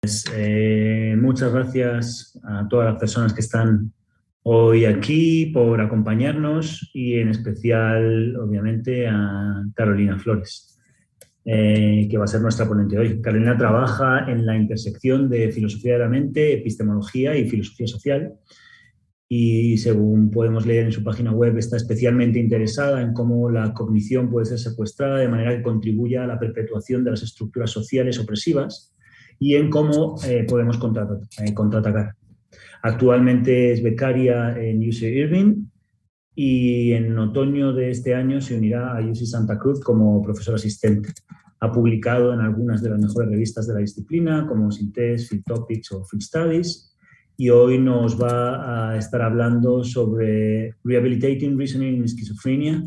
Muchas gracias a todas las personas que están hoy aquí por acompañarnos y en especial, obviamente, a Carolina Flores, que va a ser nuestra ponente hoy. Carolina trabaja en la intersección de filosofía de la mente, epistemología y filosofía social y, según podemos leer en su página web, está especialmente interesada en cómo la cognición puede ser secuestrada de manera que contribuya a la perpetuación de las estructuras sociales opresivas y en cómo podemos contraatacar. Actualmente es becaria en UC Irvine y en otoño de este año se unirá a UC Santa Cruz como profesor asistente. Ha publicado en algunas de las mejores revistas de la disciplina como Synthèse, Field Topics o Field Studies, y hoy nos va a estar hablando sobre Rehabilitating Reasoning in Schizophrenia.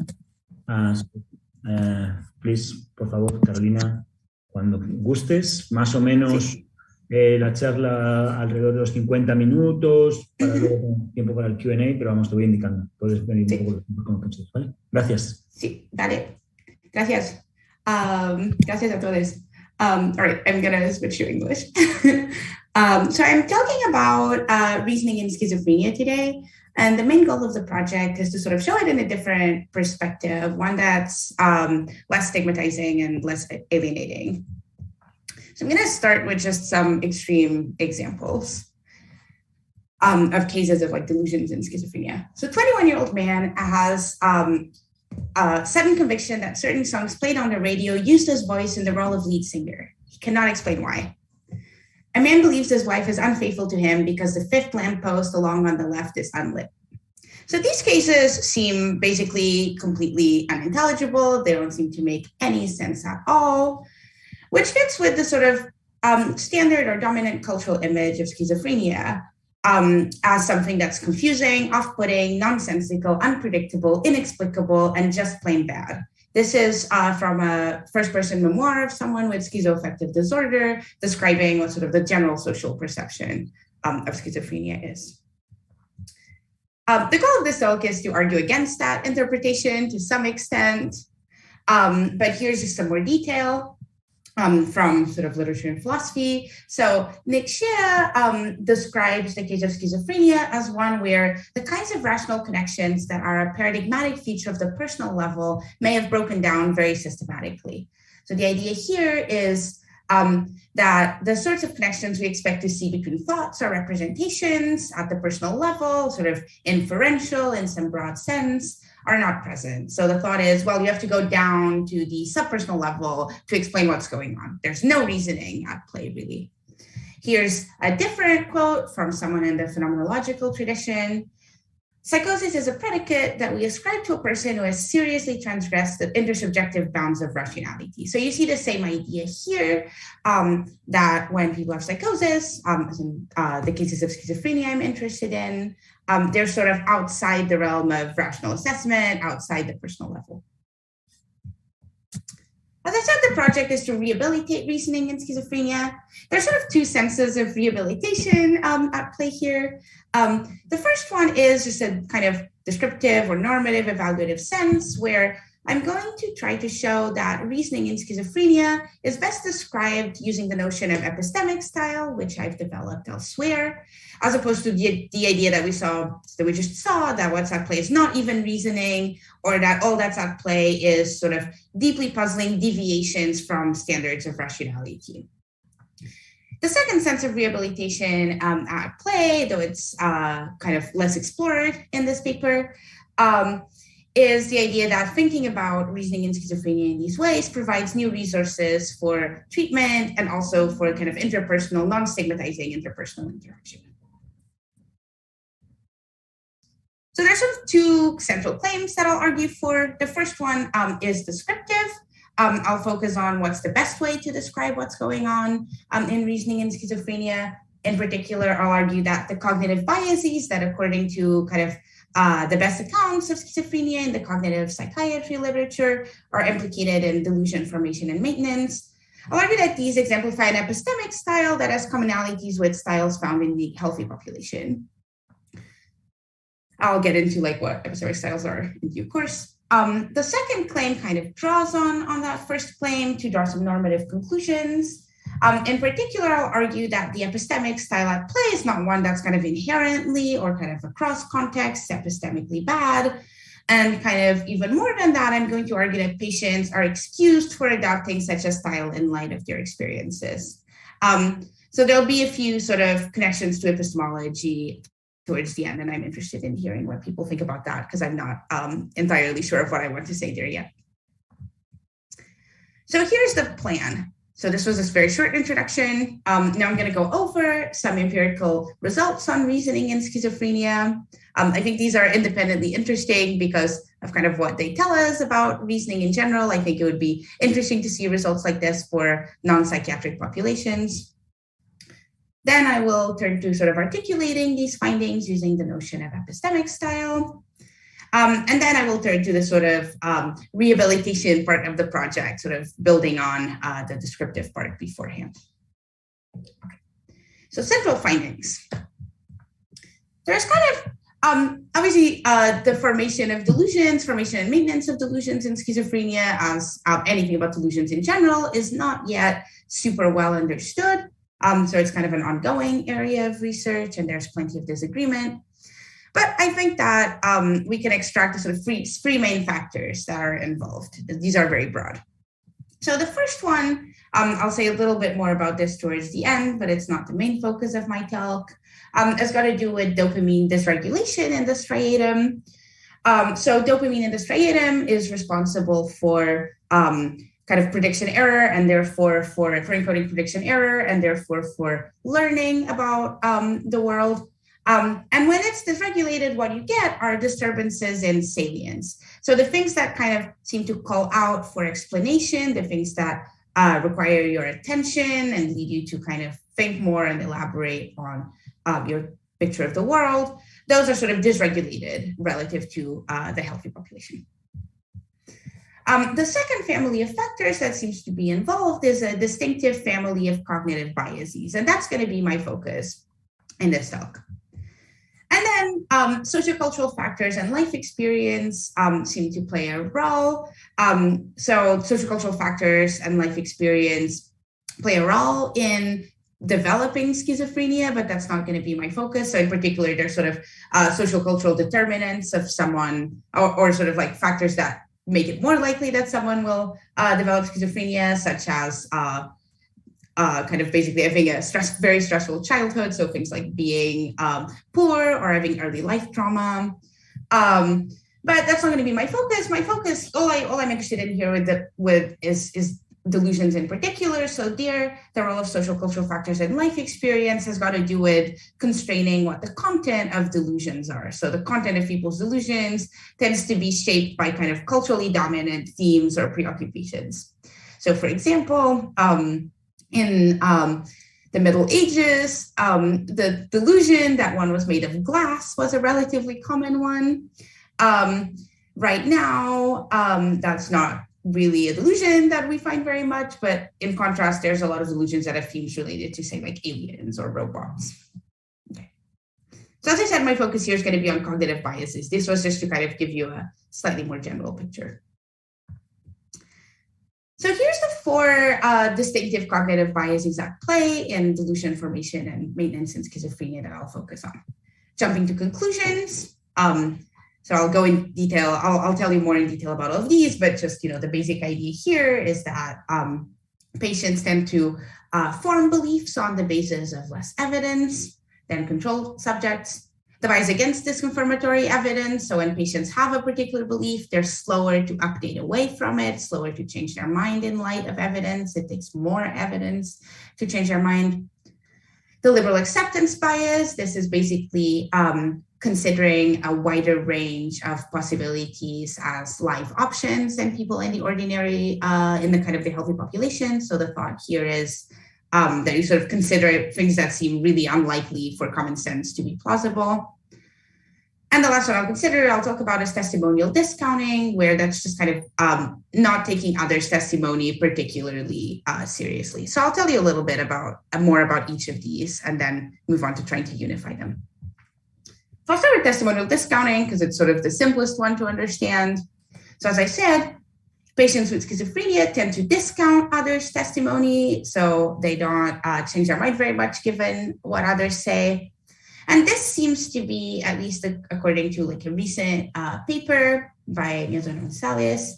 Please, por favor, Carolina, cuando gustes, más o menos sí. La charla alrededor de los 50 minutos, para luego tener tiempo para el Q&A, pero vamos, te voy indicando. Puedes venir un poco como pensás, ¿vale? Gracias. Sí, dale. Gracias. Gracias a todos. All right, I'm going to switch to English. So I'm talking about reasoning in schizophrenia today. And the main goal of the project is to sort of show it in a different perspective, one that's less stigmatizing and less alienating. So I'm going to start with just some extreme examples of cases of like delusions in schizophrenia. So 21-year-old man has sudden conviction that certain songs played on the radio used his voice in the role of lead singer. He cannot explain why. A man believes his wife is unfaithful to him because the fifth lamppost along on the left is unlit. So these cases seem basically completely unintelligible. They don't seem to make any sense at all, which fits with the sort of standard or dominant cultural image of schizophrenia as something that's confusing, off-putting, nonsensical, unpredictable, inexplicable, and just plain bad. This is from a first-person memoir of someone with schizoaffective disorder, describing what sort of the general social perception of schizophrenia is. The goal of this talk is to argue against that interpretation to some extent, but here's just some more detail from sort of literature and philosophy. So Nick Shea describes the case of schizophrenia as one where the kinds of rational connections that are a paradigmatic feature of the personal level may have broken down very systematically. So the idea here is that the sorts of connections we expect to see between thoughts or representations at the personal level, sort of inferential in some broad sense, are not present. So the thought is, well, you have to go down to the subpersonal level to explain what's going on. There's no reasoning at play, really. Here's a different quote from someone in the phenomenological tradition. Psychosis is a predicate that we ascribe to a person who has seriously transgressed the intersubjective bounds of rationality. So you see the same idea here, that when people have psychosis, as in the cases of schizophrenia I'm interested in, they're sort of outside the realm of rational assessment, outside the personal level. As I said, the project is to rehabilitate reasoning in schizophrenia. There's sort of two senses of rehabilitation at play here. The first one is just a kind of descriptive or normative evaluative sense where I'm going to try to show that reasoning in schizophrenia is best described using the notion of epistemic style, which I've developed elsewhere, as opposed to the idea that we just saw, that what's at play is not even reasoning, or that all that's at play is sort of deeply puzzling deviations from standards of rationality. The second sense of rehabilitation at play, though it's kind of less explored in this paper, is the idea that thinking about reasoning in schizophrenia in these ways provides new resources for treatment and also for kind of interpersonal, non-stigmatizing interpersonal interaction. So there's sort of two central claims that I'll argue for. The first one is descriptive. I'll focus on what's the best way to describe what's going on in reasoning in schizophrenia. In particular, I'll argue that the cognitive biases that, according to kind of the best accounts of schizophrenia in the cognitive psychiatry literature, are implicated in delusion formation and maintenance. I'll argue that these exemplify an epistemic style that has commonalities with styles found in the healthy population. I'll get into like what epistemic styles are in due course. The second claim kind of draws on that first claim to draw some normative conclusions. In particular, I'll argue that the epistemic style at play is not one that's kind of inherently or kind of across contexts epistemically bad. And kind of even more than that, I'm going to argue that patients are excused for adopting such a style in light of their experiences. So there'll be a few sort of connections to epistemology towards the end, and I'm interested in hearing what people think about that because I'm not entirely sure of what I want to say there yet. So here's the plan. So this was this very short introduction. Now I'm going to go over some empirical results on reasoning in schizophrenia. I think these are independently interesting because of kind of what they tell us about reasoning in general. I think it would be interesting to see results like this for non-psychiatric populations. Then I will turn to sort of articulating these findings using the notion of epistemic style. And then I will turn to the sort of rehabilitation part of the project, sort of building on the descriptive part beforehand. Okay. So central findings. There's kind of, obviously, the formation of delusions, formation and maintenance of delusions in schizophrenia, as anything about delusions in general, is not yet super well understood. So it's kind of an ongoing area of research, and there's plenty of disagreement. But I think that we can extract the sort of three main factors that are involved. These are very broad. So the first one, I'll say a little bit more about this towards the end, but it's not the main focus of my talk. It's got to do with dopamine dysregulation in the striatum. So dopamine in the striatum is responsible for kind of prediction error, and therefore for encoding prediction error, and therefore for learning about the world. And when it's dysregulated, what you get are disturbances in salience. So the things that kind of seem to call out for explanation, the things that require your attention and lead you to kind of think more and elaborate on your picture of the world, those are sort of dysregulated relative to the healthy population. The second family of factors that seems to be involved is a distinctive family of cognitive biases, and that's going to be my focus in this talk. And then sociocultural factors and life experience seem to play a role. So sociocultural factors and life experience play a role in developing schizophrenia, but that's not going to be my focus. So in particular, there's sort of sociocultural determinants of someone, or sort of like factors that make it more likely that someone will develop schizophrenia, such as kind of basically having a very stressful childhood. So things like being poor or having early life trauma. But that's not going to be my focus. My focus, all I'm interested in here is delusions in particular. So there, the role of social cultural factors and life experience has got to do with constraining what the content of delusions are. So the content of people's delusions tends to be shaped by kind of culturally dominant themes or preoccupations. So for example, in the Middle Ages, the delusion that one was made of glass was a relatively common one. Right now, that's not really a delusion that we find very much, but in contrast, there's a lot of delusions that have themes related to, say, like aliens or robots. Okay. So as I said, my focus here is going to be on cognitive biases. This was just to kind of give you a slightly more general picture. So here's the four distinctive cognitive biases at play in delusion formation and maintenance in schizophrenia that I'll focus on. Jumping to conclusions. So I'll go in detail. I'll tell you more in detail about all of these, but just, the basic idea here is that patients tend to form beliefs on the basis of less evidence than control subjects. The bias against this confirmatory evidence. So when patients have a particular belief, they're slower to update away from it, slower to change their mind in light of evidence. It takes more evidence to change their mind. The liberal acceptance bias. This is basically considering a wider range of possibilities as live options than people in the ordinary, in the kind of the healthy population. So the thought here is that you sort of consider things that seem really unlikely for common sense to be plausible. And the last one I'll talk about is testimonial discounting, where that's just kind of not taking others' testimony particularly seriously. So I'll tell you a little bit more about each of these and then move on to trying to unify them. So I'll start with testimonial discounting because it's sort of the simplest one to understand. So as I said, Patients with schizophrenia tend to discount others' testimony, so they don't change their mind very much given what others say. And this seems to be, at least according to like a recent paper by Antonio Martínez Salazar,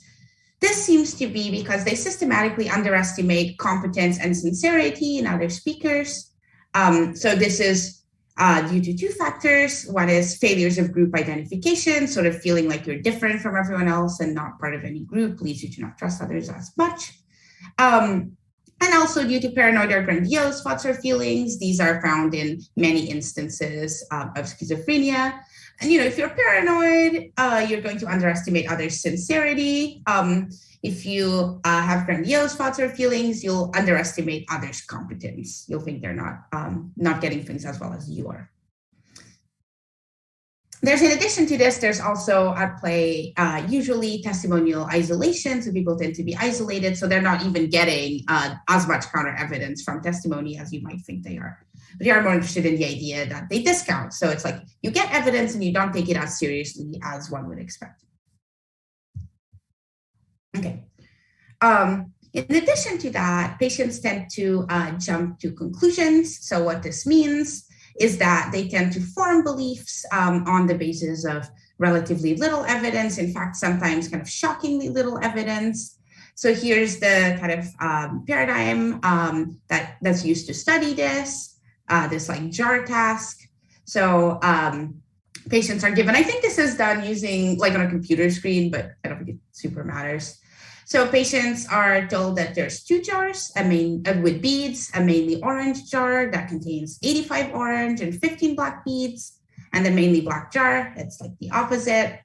this seems to be because they systematically underestimate competence and sincerity in other speakers. So this is due to two factors. One is failures of group identification, sort of feeling like you're different from everyone else and not part of any group leads you to not trust others as much. And also due to paranoid or grandiose thoughts or feelings. These are found in many instances of schizophrenia. And, you know, if you're paranoid, you're going to underestimate others' sincerity. If you have grandiose thoughts or feelings, you'll underestimate others' competence. You'll think they're not getting things as well as you are. There's, in addition to this, there's also at play usually testimonial isolation. So people tend to be isolated, so they're not even getting as much counter evidence from testimony as you might think they are. But they are more interested in the idea that they discount. So it's like you get evidence and you don't take it as seriously as one would expect. Okay. In addition to that, patients tend to jump to conclusions. So what this means is that they tend to form beliefs on the basis of relatively little evidence. In fact, sometimes kind of shockingly little evidence. So here's the kind of paradigm that's used to study this like jar task. So patients are given, I think this is done using like on a computer screen, but I don't think it super matters. So patients are told that there's two jars, with beads, a mainly orange jar that contains 85 orange and 15 black beads, and the mainly black jar, that's like the opposite.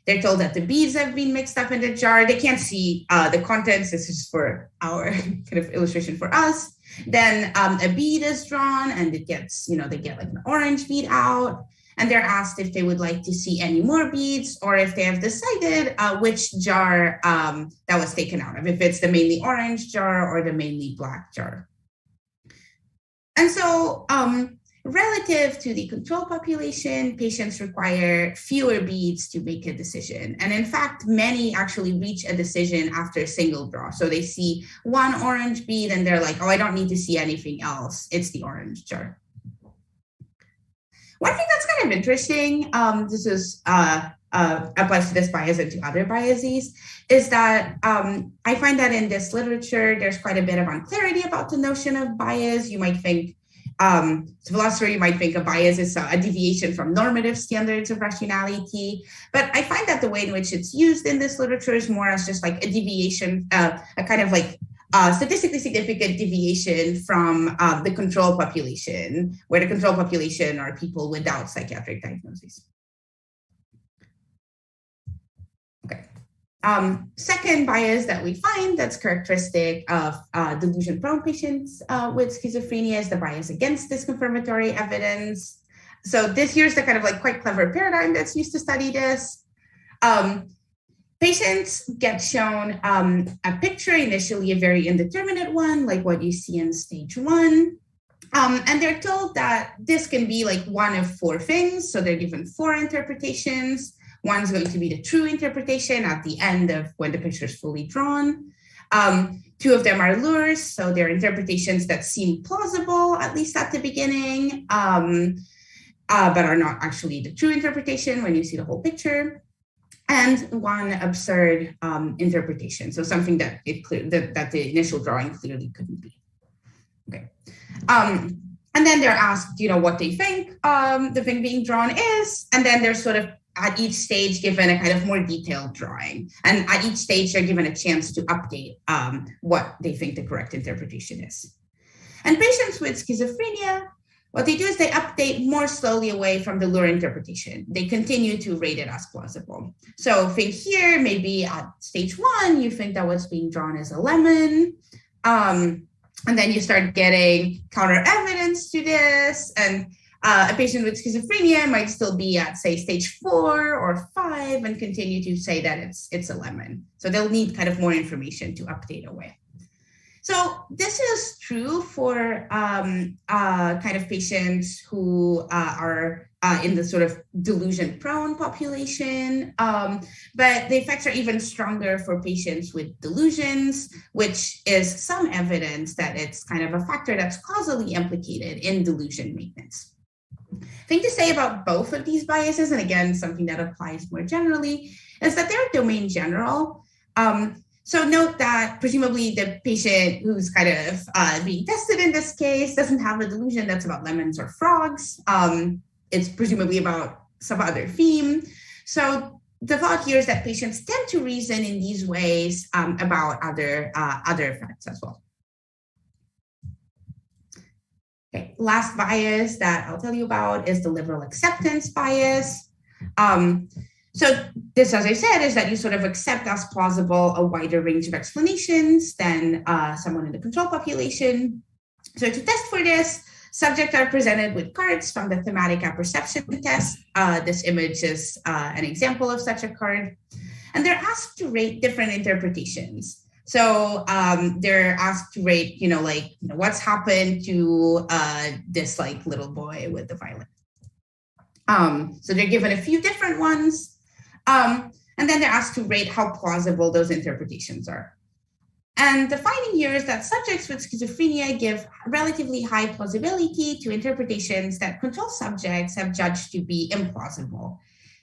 They're told that the beads have been mixed up in the jar. They can't see the contents. This is for our kind of illustration for us. Then a bead is drawn and it gets, they get like an orange bead out. And they're asked if they would like to see any more beads or if they have decided which jar that was taken out of, if it's the mainly orange jar or the mainly black jar. And so relative to the control population, patients require fewer beads to make a decision. And in fact, many actually reach a decision after a single draw. So they see one orange bead and they're like, oh, I don't need to see anything else. It's the orange jar. One thing that's kind of interesting, this is applies to this bias and to other biases, is that I find that in this literature, there's quite a bit of unclarity about the notion of bias. You might think, as a philosopher, you might think a bias is a deviation from normative standards of rationality. But I find that the way in which it's used in this literature is more as just like a deviation, a kind of like statistically significant deviation from the control population, where the control population are people without psychiatric diagnoses. Okay. Second bias that we find that's characteristic of delusion-prone patients with schizophrenia is the bias against disconfirmatory evidence. So here's the kind of like quite clever paradigm that's used to study this. Patients get shown a picture, initially a very indeterminate one, like what you see in stage 1. And they're told that this can be like one of 4 things. So they're given 4 interpretations. One's going to be the true interpretation at the end of when the picture is fully drawn. 2 of them are lures. So they're interpretations that seem plausible, at least at the beginning, but are not actually the true interpretation when you see the whole picture. And 1 absurd interpretation, so something that that the initial drawing clearly couldn't be. Okay, and then they're asked, what they think the thing being drawn is, and then they're sort of at each stage given a kind of more detailed drawing, and at each stage they're given a chance to update what they think the correct interpretation is. And patients with schizophrenia, what they do is they update more slowly away from the lure interpretation. They continue to rate it as plausible. So think here, maybe at stage 1, you think that what's being drawn is a lemon. And then you start getting counter evidence to this. And a patient with schizophrenia might still be at, say, stage 4 or 5 and continue to say that it's a lemon. So they'll need kind of more information to update away. So this is true for kind of patients who are in the sort of delusion-prone population, but the effects are even stronger for patients with delusions, which is some evidence that it's kind of a factor that's causally implicated in delusion maintenance. Thing to say about both of these biases, and again, something that applies more generally, is that they're domain general. So note that presumably the patient who's kind of being tested in this case doesn't have a delusion that's about lemons or frogs. It's presumably about some other theme. So the thought here is that patients tend to reason in these ways about other effects as well. Okay, last bias that I'll tell you about is the liberal acceptance bias. So this, as I said, is that you sort of accept as plausible a wider range of explanations than someone in the control population. So to test for this, subjects are presented with cards from the thematic apperception test. This image is an example of such a card. And they're asked to rate different interpretations. So they're asked to rate, what's happened to this little boy with the violin. So they're given a few different ones. And then they're asked to rate how plausible those interpretations are. And the finding here is that subjects with schizophrenia give relatively high plausibility to interpretations that control subjects have judged to be implausible.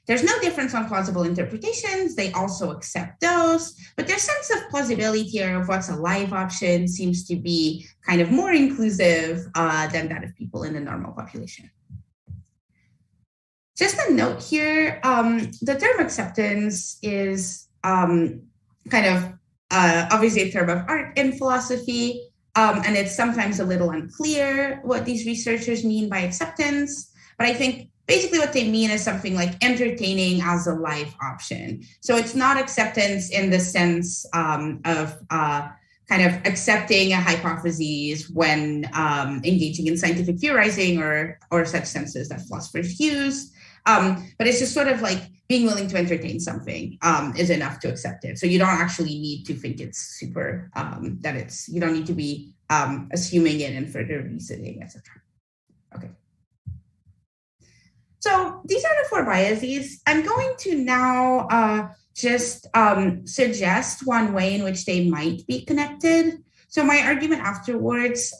There's no difference on plausible interpretations. They also accept those, but their sense of plausibility or of what's a live option seems to be kind of more inclusive than that of people in the normal population. Just a note here, the term acceptance is obviously a term of art in philosophy, and it's sometimes a little unclear what these researchers mean by acceptance, but I think basically what they mean is something like entertaining as a live option. So it's not acceptance in the sense of kind of accepting a hypothesis when engaging in scientific theorizing or such senses that philosophers use. But it's just sort of like being willing to entertain something is enough to accept it. So you don't actually need to think it's super, you don't need to be assuming it and further reasoning, etc. Okay. So these are the four biases. I'm going to now just suggest one way in which they might be connected. So my argument afterwards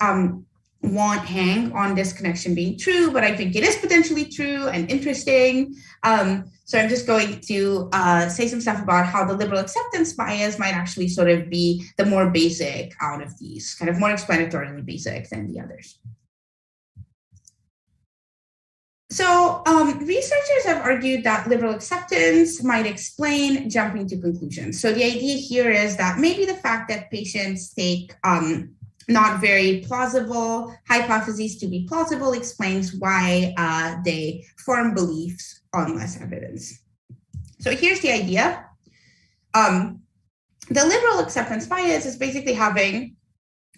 won't hang on this connection being true, but I think it is potentially true and interesting. So I'm just going to say some stuff about how the liberal acceptance bias might actually sort of be the more basic out of these, kind of more explanatorily basic than the others. So researchers have argued that liberal acceptance might explain jumping to conclusions. So the idea here is that maybe the fact that patients take not very plausible hypotheses to be plausible explains why they form beliefs on less evidence. So here's the idea. The liberal acceptance bias is basically having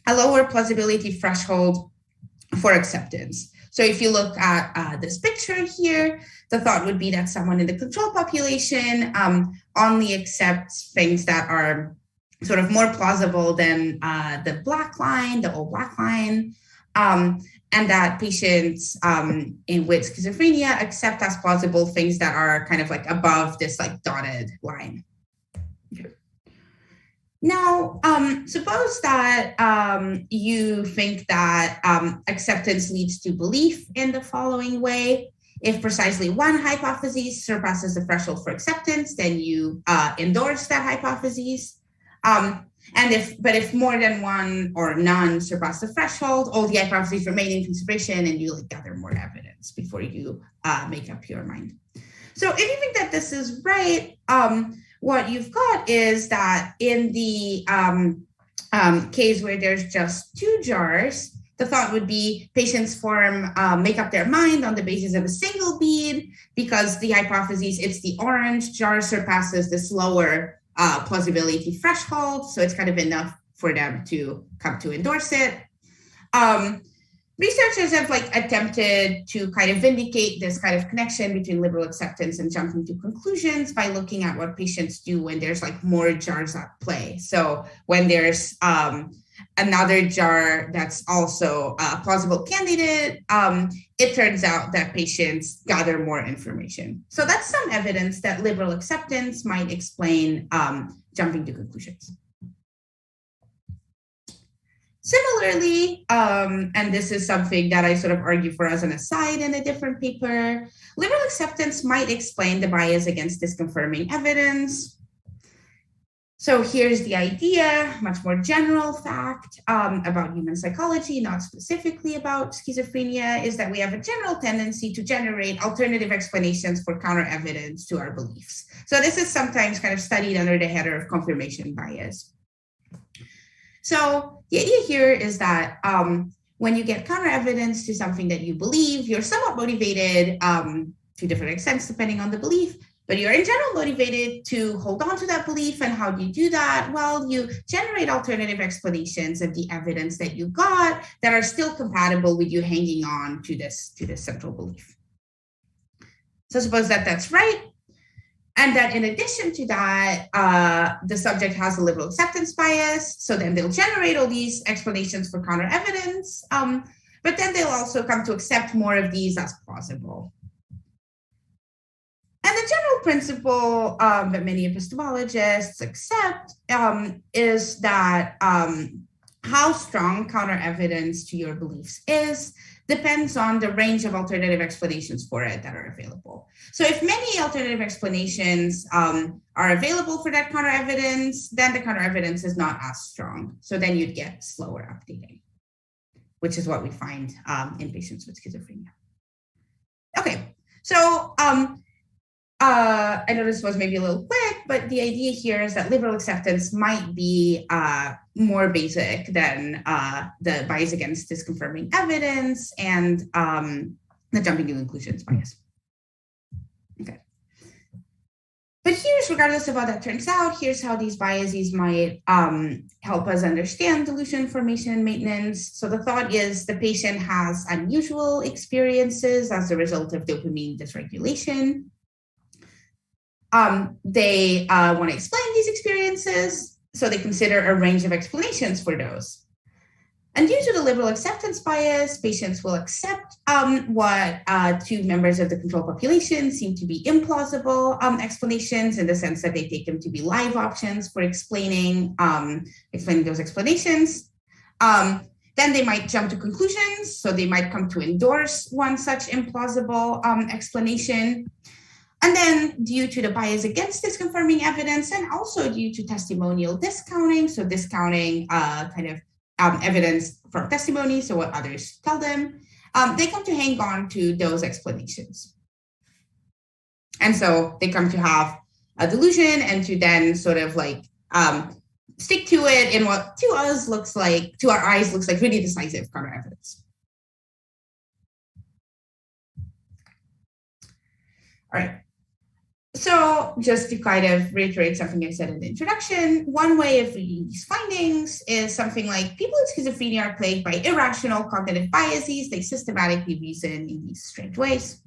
a lower plausibility threshold for acceptance. So if you look at this picture here, the thought would be that someone in the control population only accepts things that are sort of more plausible than the black line, the old black line, and that patients with schizophrenia accept as plausible things that are kind of like above this like dotted line. Okay. Now, suppose that you think that acceptance leads to belief in the following way. If precisely one hypothesis surpasses the threshold for acceptance, then you endorse that hypothesis. But if more than one or none surpass the threshold, all the hypotheses remain in consideration and you gather more evidence before you make up your mind. So if you think that this is right, what you've got is that in the case where there's just two jars, the thought would be patients make up their mind on the basis of a single bead because the hypothesis, it's the orange jar surpasses this lower plausibility threshold. So it's kind of enough for them to come to endorse it. Researchers have attempted to kind of vindicate this kind of connection between liberal acceptance and jumping to conclusions by looking at what patients do when there's more jars at play. So when there's another jar that's also a plausible candidate, it turns out that patients gather more information. So that's some evidence that liberal acceptance might explain jumping to conclusions. Similarly, and this is something that I sort of argue for as an aside in a different paper, liberal acceptance might explain the bias against disconfirming evidence. So here's the idea, much more general fact about human psychology, not specifically about schizophrenia, is that we have a general tendency to generate alternative explanations for counter evidence to our beliefs. So this is sometimes kind of studied under the header of confirmation bias. So the idea here is that when you get counter evidence to something that you believe, you're somewhat motivated to different extents depending on the belief, but you're in general motivated to hold on to that belief. And how do you do that? Well, you generate alternative explanations of the evidence that you got that are still compatible with you hanging on to this central belief. So suppose that that's right. And that in addition to that, the subject has a liberal acceptance bias. So then they'll generate all these explanations for counter evidence, but then they'll also come to accept more of these as plausible. And the general principle that many epistemologists accept is that how strong counter evidence to your beliefs is depends on the range of alternative explanations for it that are available. So if many alternative explanations are available for that counter evidence, then the counter evidence is not as strong. So then you'd get slower updating, which is what we find in patients with schizophrenia. Okay, so I know this was maybe a little quick, but the idea here is that liberal acceptance might be more basic than the bias against disconfirming evidence and the jumping to conclusions bias. Okay. But here's, regardless of how that turns out, here's how these biases might help us understand delusion formation and maintenance. So the thought is the patient has unusual experiences as a result of dopamine dysregulation. They want to explain these experiences, so they consider a range of explanations for those. And due to the liberal acceptance bias, patients will accept what to members of the control population seem to be implausible explanations, in the sense that they take them to be live options for explaining those explanations. Then they might jump to conclusions, so they might come to endorse one such implausible explanation. And then due to the bias against disconfirming evidence, and also due to testimonial discounting, so discounting evidence from testimony, so what others tell them, they come to hang on to those explanations. And so they come to have a delusion and to then sort of like stick to it in what to us looks like, to our eyes looks like really decisive counter evidence. All right. So just to kind of reiterate something I said in the introduction, one way of reading these findings is something like people with schizophrenia are plagued by irrational cognitive biases. They systematically reason in these strange ways.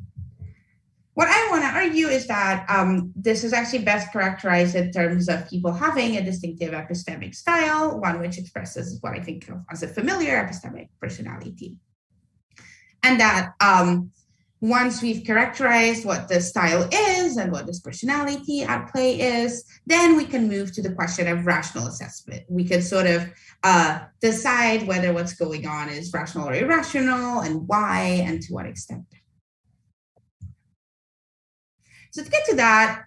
What I want to argue is that this is actually best characterized in terms of people having a distinctive epistemic style, one which expresses what I think of as a familiar epistemic personality. And that once we've characterized what the style is and what this personality at play is, then we can move to the question of rational assessment. We can sort of decide whether what's going on is rational or irrational, and why, and to what extent. So to get to that,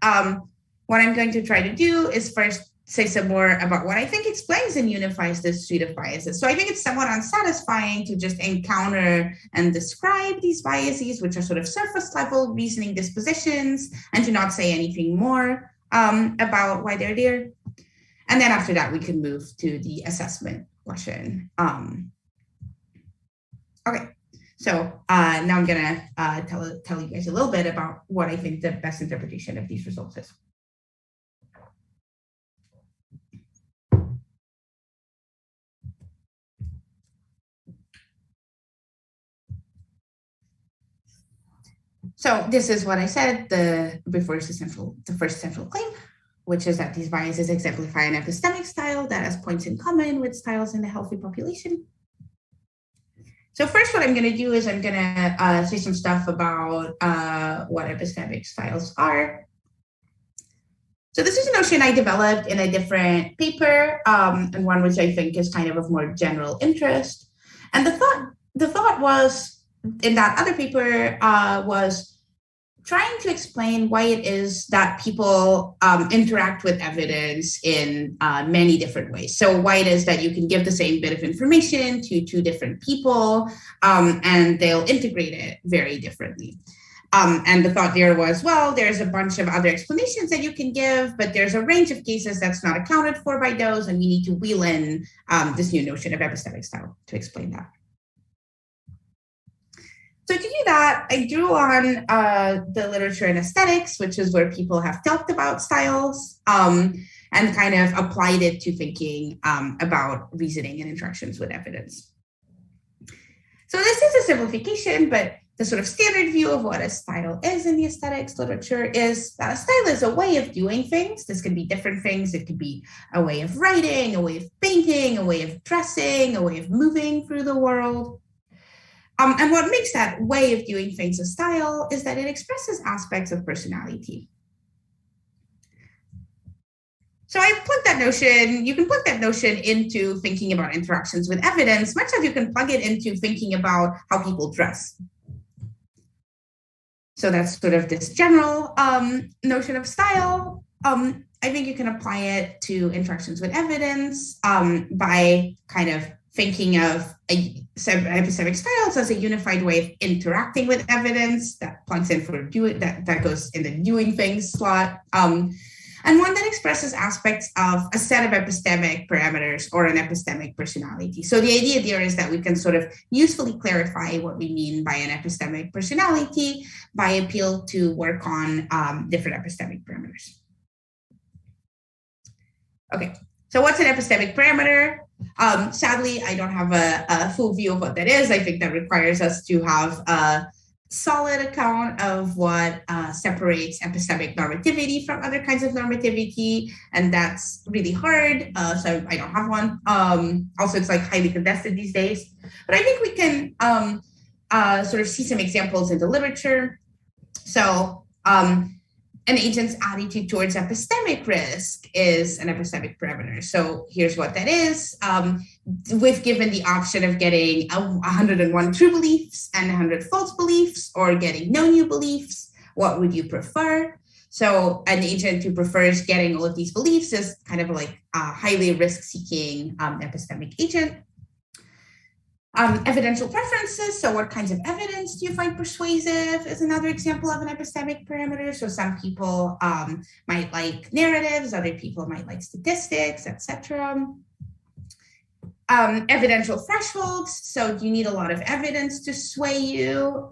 what I'm going to try to do is first say some more about what I think explains and unifies this suite of biases. So I think it's somewhat unsatisfying to just encounter and describe these biases, which are sort of surface level reasoning dispositions, and to not say anything more about why they're there. And then after that, we can move to the assessment question. Okay, so now I'm gonna tell you guys a little bit about what I think the best interpretation of these results is. So this is what I said before is the first central claim. which is that these biases exemplify an epistemic style that has points in common with styles in the healthy population. So first, what I'm going to do is I'm going to say some stuff about what epistemic styles are. So this is a notion I developed in a different paper, and one which I think is kind of more general interest. And the thought was, in that other paper, was trying to explain why it is that people interact with evidence in many different ways. So why it is that you can give the same bit of information to two different people and they'll integrate it very differently. And the thought there was, well, there's a bunch of other explanations that you can give, but there's a range of cases that's not accounted for by those, and we need to wheel in this new notion of epistemic style to explain that. So to do that, I drew on the literature in aesthetics, which is where people have talked about styles, and kind of applied it to thinking about reasoning and interactions with evidence. So this is a simplification, but the sort of standard view of what a style is in the aesthetics literature is that a style is a way of doing things. This could be different things. It could be a way of writing, a way of painting, a way of dressing, a way of moving through the world. And what makes that way of doing things a style is that it expresses aspects of personality. So I plugged that notion, you can plug that notion into thinking about interactions with evidence, much as you can plug it into thinking about how people dress. So that's sort of this general notion of style. I think you can apply it to interactions with evidence by kind of thinking of epistemic styles as a unified way of interacting with evidence that plugs in for doing that goes in the doing things slot, and one that expresses aspects of a set of epistemic parameters or an epistemic personality. So the idea there is that we can sort of usefully clarify what we mean by an epistemic personality by appeal to work on different epistemic parameters. Okay, so what's an epistemic parameter? Sadly, I don't have a full view of what that is. I think that requires us to have a solid account of what separates epistemic normativity from other kinds of normativity, and that's really hard, so I don't have one. Also, it's like highly contested these days, but I think we can sort of see some examples in the literature. So an agent's attitude towards epistemic risk is an epistemic parameter. So here's what that is. We've given the option of getting 101 true beliefs and 100 false beliefs, or getting no new beliefs. What would you prefer? So an agent who prefers getting all of these beliefs is kind of like a highly risk-seeking epistemic agent. Evidential preferences, so what kinds of evidence do you find persuasive is another example of an epistemic parameter. So some people might like narratives, other people might like statistics, etc. Evidential thresholds, so do you need a lot of evidence to sway you,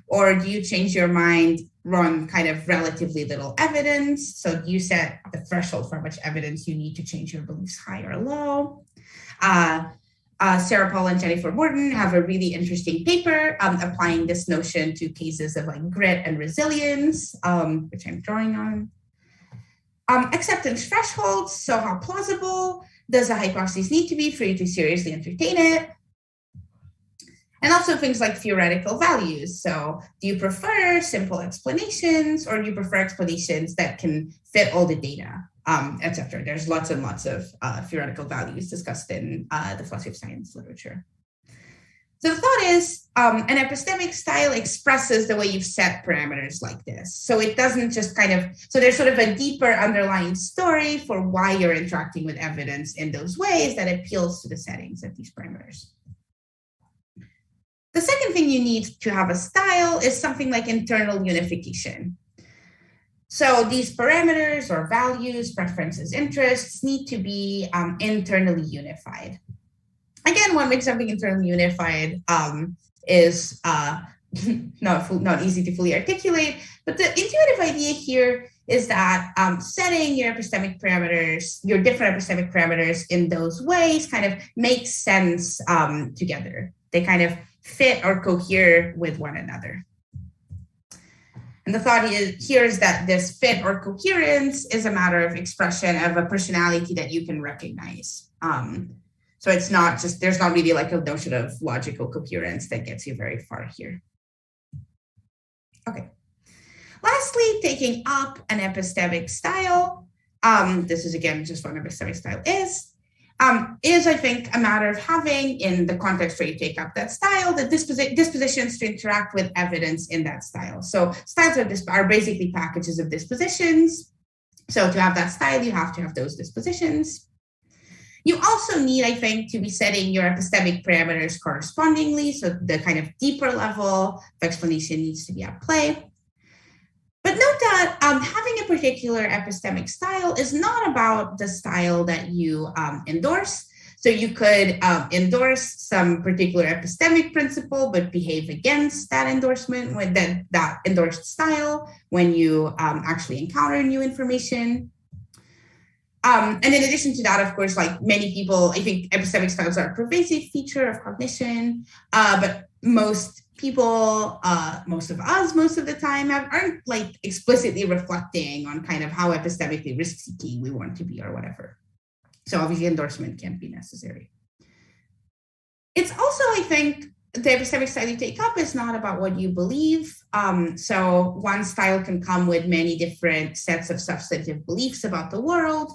or do you change your mind on kind of relatively little evidence? So do you set the threshold for how much evidence you need to change your beliefs high or low? Sarah Paul and Jennifer Morton have a really interesting paper applying this notion to cases of like grit and resilience, which I'm drawing on. Acceptance thresholds, so how plausible does a hypothesis need to be for you to seriously entertain it? And also things like theoretical values. So do you prefer simple explanations, or do you prefer explanations that can fit all the data? Etc. There's lots and lots of theoretical values discussed in the philosophy of science literature. So the thought is an epistemic style expresses the way you've set parameters like this. So it doesn't just kind of, so there's sort of a deeper underlying story for why you're interacting with evidence in those ways that appeals to the settings of these parameters. The second thing you need to have a style is something like internal unification. So these parameters or values, preferences, interests need to be internally unified. Again, what makes something internally unified is not easy to fully articulate, but the intuitive idea here is that setting your epistemic parameters, your different epistemic parameters in those ways kind of makes sense together. They kind of fit or cohere with one another. And the thought here is that this fit or coherence is a matter of expression of a personality that you can recognize. So it's not just, there's not really like a notion of logical coherence that gets you very far here. Okay. Lastly, taking up an epistemic style. This is again just what an epistemic style is, I think, a matter of having, in the context where you take up that style, the dispositions to interact with evidence in that style. So styles are basically packages of dispositions. So to have that style, you have to have those dispositions. You also need, I think, to be setting your epistemic parameters correspondingly. So the kind of deeper level of explanation needs to be at play. But note that having a particular epistemic style is not about the style that you endorse. So you could endorse some particular epistemic principle, but behave against that endorsement with that endorsed style when you actually encounter new information. And in addition to that, of course, like many people, I think epistemic styles are a pervasive feature of cognition, but most people, most of us, most of the time aren't like explicitly reflecting on kind of how epistemically risk-seeking we want to be or whatever. So obviously endorsement can't be necessary. It's also, I think, the epistemic style you take up is not about what you believe. So one style can come with many different sets of substantive beliefs about the world.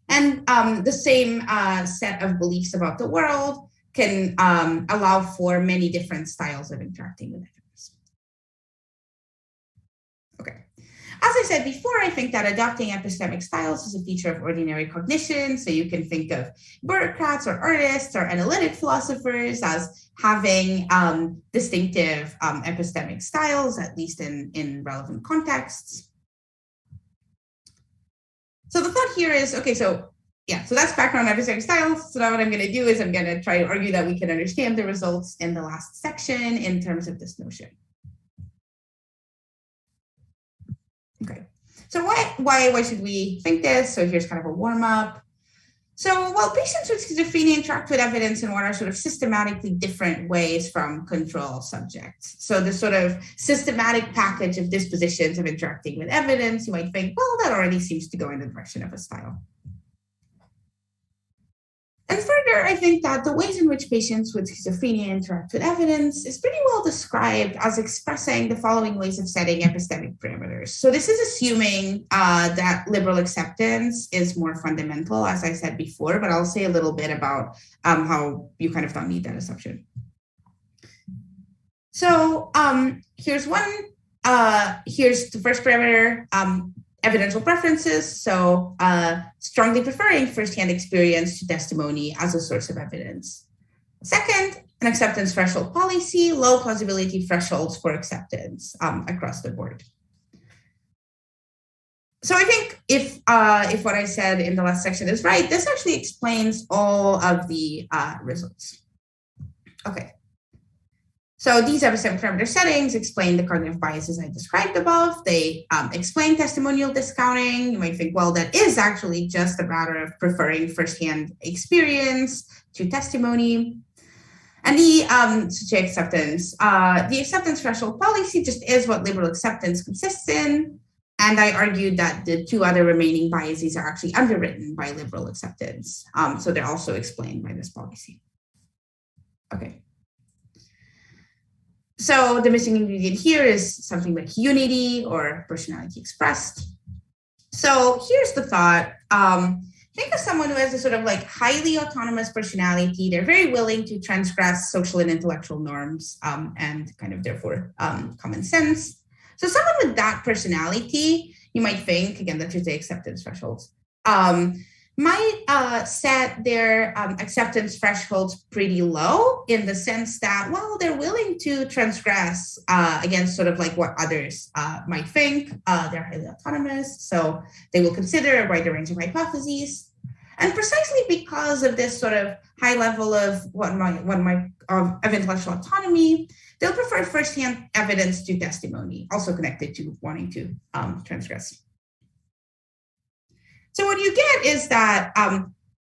And the same set of beliefs about the world can allow for many different styles of interacting with evidence. Okay. As I said before, I think that adopting epistemic styles is a feature of ordinary cognition. So you can think of bureaucrats or artists or analytic philosophers as having distinctive epistemic styles, at least in relevant contexts. So the thought here is, okay, so that's background on epistemic styles. So now what I'm going to do is I'm going to try to argue that we can understand the results in the last section in terms of this notion. Okay, so why should we think this? So here's kind of a warm up. So while patients with schizophrenia interact with evidence in what are sort of systematically different ways from control subjects. So this sort of systematic package of dispositions of interacting with evidence, you might think, well, that already seems to go in the direction of a style. And further, I think that the ways in which patients with schizophrenia interact with evidence is pretty well described as expressing the following ways of setting epistemic parameters. So this is assuming that liberal acceptance is more fundamental, as I said before, but I'll say a little bit about how you kind of don't need that assumption. So here's the first parameter, evidential preferences, so strongly preferring firsthand experience to testimony as a source of evidence. Second, an acceptance threshold policy, low plausibility thresholds for acceptance across the board. So I think if what I said in the last section is right, this actually explains all of the results. Okay. So these epistemic parameter settings explain the cognitive biases I described above. They explain testimonial discounting. You might think, well, that is actually just a matter of preferring firsthand experience to testimony. And the acceptance threshold policy just is what liberal acceptance consists in. And I argued that the two other remaining biases are actually underwritten by liberal acceptance. So they're also explained by this policy. Okay. So the missing ingredient here is something like unity or personality expressed. So here's the thought. Think of someone who has a sort of like highly autonomous personality. They're very willing to transgress social and intellectual norms and kind of therefore common sense. So someone with that personality, you might think, again, that's just the acceptance thresholds, might set their acceptance thresholds pretty low in the sense that, well, they're willing to transgress against sort of like what others might think. They're highly autonomous, so they will consider a wider range of hypotheses. And precisely because of this sort of high level of of intellectual autonomy, they'll prefer firsthand evidence to testimony, also connected to wanting to transgress. So what you get is that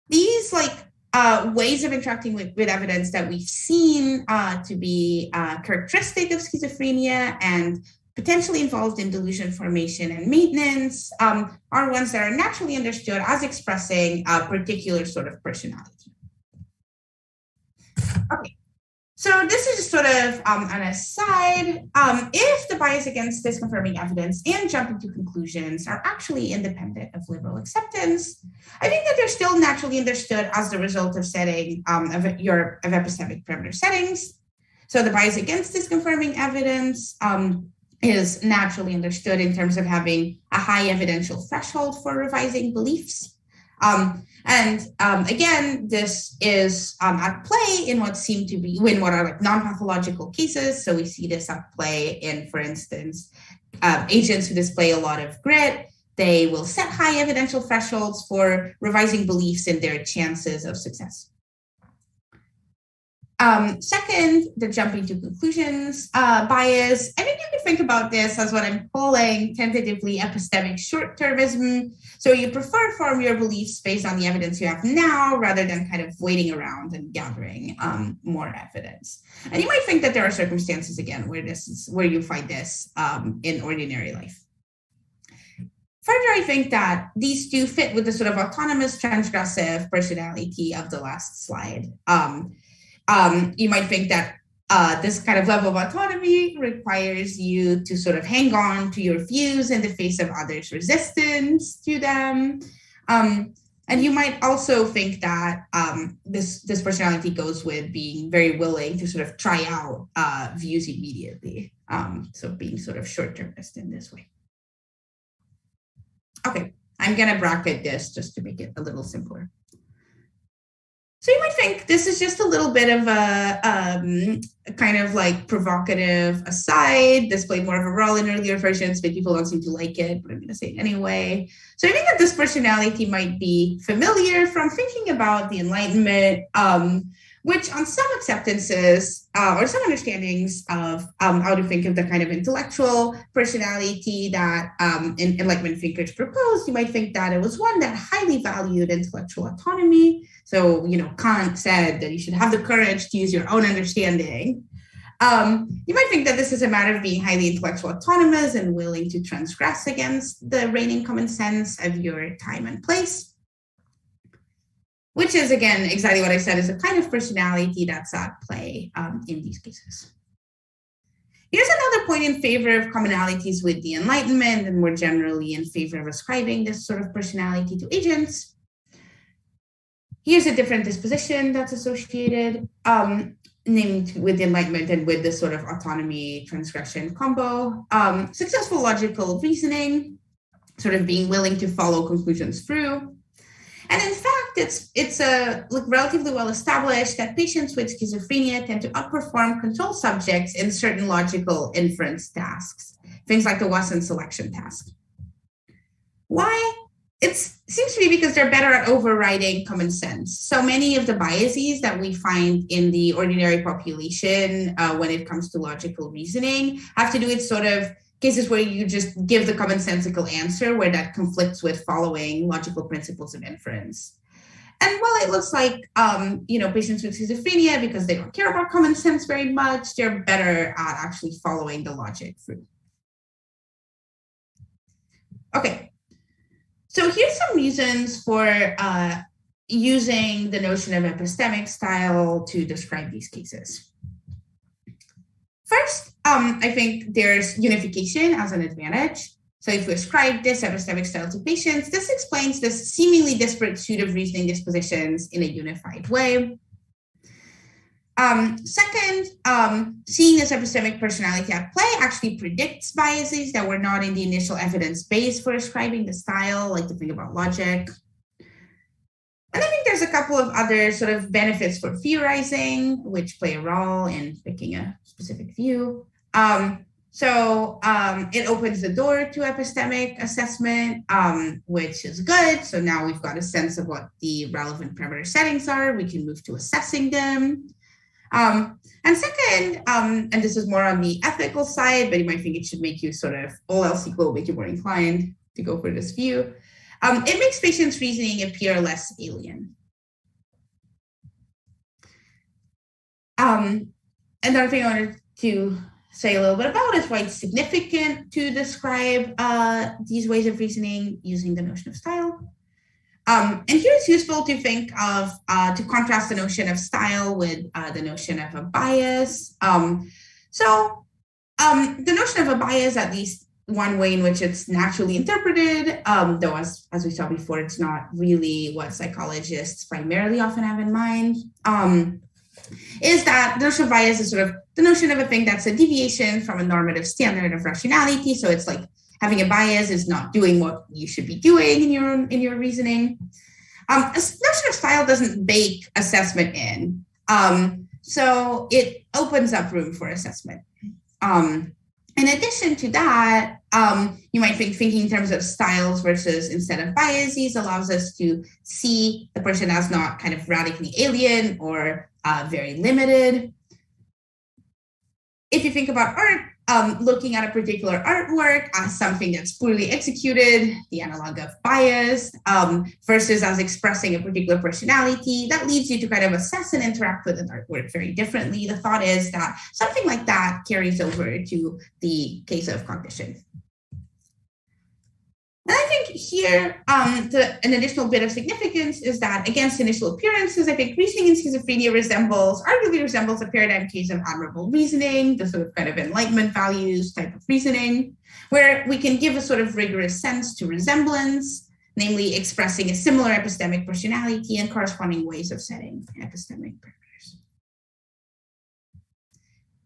these ways of interacting with evidence that we've seen to be characteristic of schizophrenia and potentially involved in delusion formation and maintenance are ones that are naturally understood as expressing a particular sort of personality. Okay, so this is just sort of an aside. If the bias against disconfirming evidence and jumping to conclusions are actually independent of liberal acceptance, I think that they're still naturally understood as the result of setting of epistemic parameter settings. So the bias against disconfirming evidence is naturally understood in terms of having a high evidential threshold for revising beliefs. Again, this is at play in what seem to be what are like non-pathological cases. So we see this at play in, for instance, agents who display a lot of grit. They will set high evidential thresholds for revising beliefs in their chances of success. Second, the jumping to conclusions bias. I think you can think about this as what I'm calling tentatively epistemic short-termism. So you prefer to form your beliefs based on the evidence you have now rather than kind of waiting around and gathering more evidence. And you might think that there are circumstances, again, where you find this in ordinary life. Further, I think that these two fit with the sort of autonomous transgressive personality of the last slide. You might think that this kind of level of autonomy requires you to sort of hang on to your views in the face of others' resistance to them. And you might also think that this personality goes with being very willing to sort of try out views immediately. So being sort of short-termist in this way. Okay, I'm gonna bracket this just to make it a little simpler. So you might think this is just a little bit of a kind of like provocative aside. This played more of a role in earlier versions, but people don't seem to like it, but I'm going to say it anyway. So I think that this personality might be familiar from thinking about the Enlightenment, which on some acceptances or some understandings of how to think of the kind of intellectual personality that Enlightenment thinkers proposed, you might think that it was one that highly valued intellectual autonomy. So, Kant said that you should have the courage to use your own understanding. You might think that this is a matter of being highly intellectual autonomous and willing to transgress against the reigning common sense of your time and place, which is, again, exactly what I said, is a kind of personality that's at play in these cases. Here's another point in favor of commonalities with the Enlightenment and more generally in favor of ascribing this sort of personality to agents. Here's a different disposition that's associated, named with the Enlightenment and with this sort of autonomy transgression combo. Successful logical reasoning, sort of being willing to follow conclusions through. And in fact, it's relatively well established that patients with schizophrenia tend to outperform control subjects in certain logical inference tasks, things like the Watson selection task. Why? It seems to be because they're better at overriding common sense. So many of the biases that we find in the ordinary population when it comes to logical reasoning have to do with sort of cases where you just give the commonsensical answer where that conflicts with following logical principles of inference. And while it looks like, patients with schizophrenia, because they don't care about common sense very much, they're better at actually following the logic through. Okay. So here's some reasons for using the notion of epistemic style to describe these cases. First, I think there's unification as an advantage. So if we ascribe this epistemic style to patients, this explains this seemingly disparate suite of reasoning dispositions in a unified way. Second, seeing this epistemic personality at play actually predicts biases that were not in the initial evidence base for ascribing the style, like the thing about logic. And I think there's a couple of other sort of benefits for theorizing, which play a role in picking a specific view. It opens the door to epistemic assessment, which is good. So now we've got a sense of what the relevant parameter settings are. We can move to assessing them. And second, and this is more on the ethical side, but you might think it should make you sort of all else equal, make you more inclined to go for this view. It makes patients' reasoning appear less alien. Another thing I wanted to say a little bit about is why it's significant to describe these ways of reasoning using the notion of style. And here it's useful to think of, to contrast the notion of style with the notion of a bias. So the notion of a bias, at least one way in which it's naturally interpreted, though as we saw before, it's not really what psychologists primarily often have in mind, is that the notion of bias is sort of the notion of a thing that's a deviation from a normative standard of rationality. So it's like having a bias is not doing what you should be doing in your reasoning. A notion of style doesn't bake assessment in, so it opens up room for assessment. In addition to that, you might think thinking in terms of styles versus instead of biases allows us to see the person as not kind of radically alien or very limited. If you think about art, looking at a particular artwork as something that's poorly executed, the analog of bias, versus as expressing a particular personality, that leads you to kind of assess and interact with an artwork very differently. The thought is that something like that carries over to the case of cognition. And I think here, an additional bit of significance is that against initial appearances, I think reasoning in schizophrenia arguably resembles a paradigm case of admirable reasoning, the sort of kind of enlightenment values type of reasoning, where we can give a sort of rigorous sense to resemblance, namely expressing a similar epistemic personality and corresponding ways of setting epistemic parameters.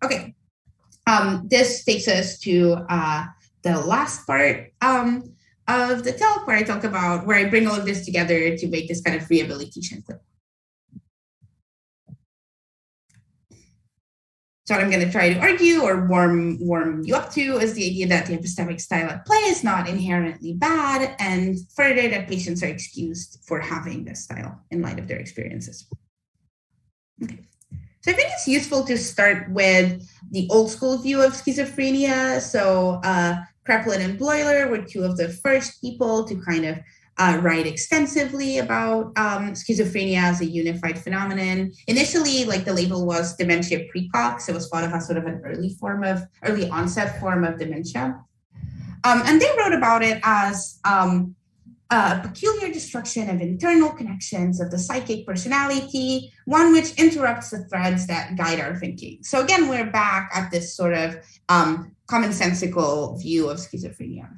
Okay, this takes us to the last part of the talk, where I talk about, where I bring all of this together to make this kind of rehabilitation clip. So what I'm going to try to argue or warm you up to is the idea that the epistemic style at play is not inherently bad, and further that patients are excused for having this style in light of their experiences. Okay. So I think it's useful to start with the old school view of schizophrenia. So Kraepelin and Bleuler were two of the first people to kind of write extensively about schizophrenia as a unified phenomenon. Initially, like the label was dementia precox. It was thought of as sort of an early onset form of dementia. And they wrote about it as a peculiar destruction of internal connections of the psychic personality, one which interrupts the threads that guide our thinking. So again, we're back at this sort of commonsensical view of schizophrenia.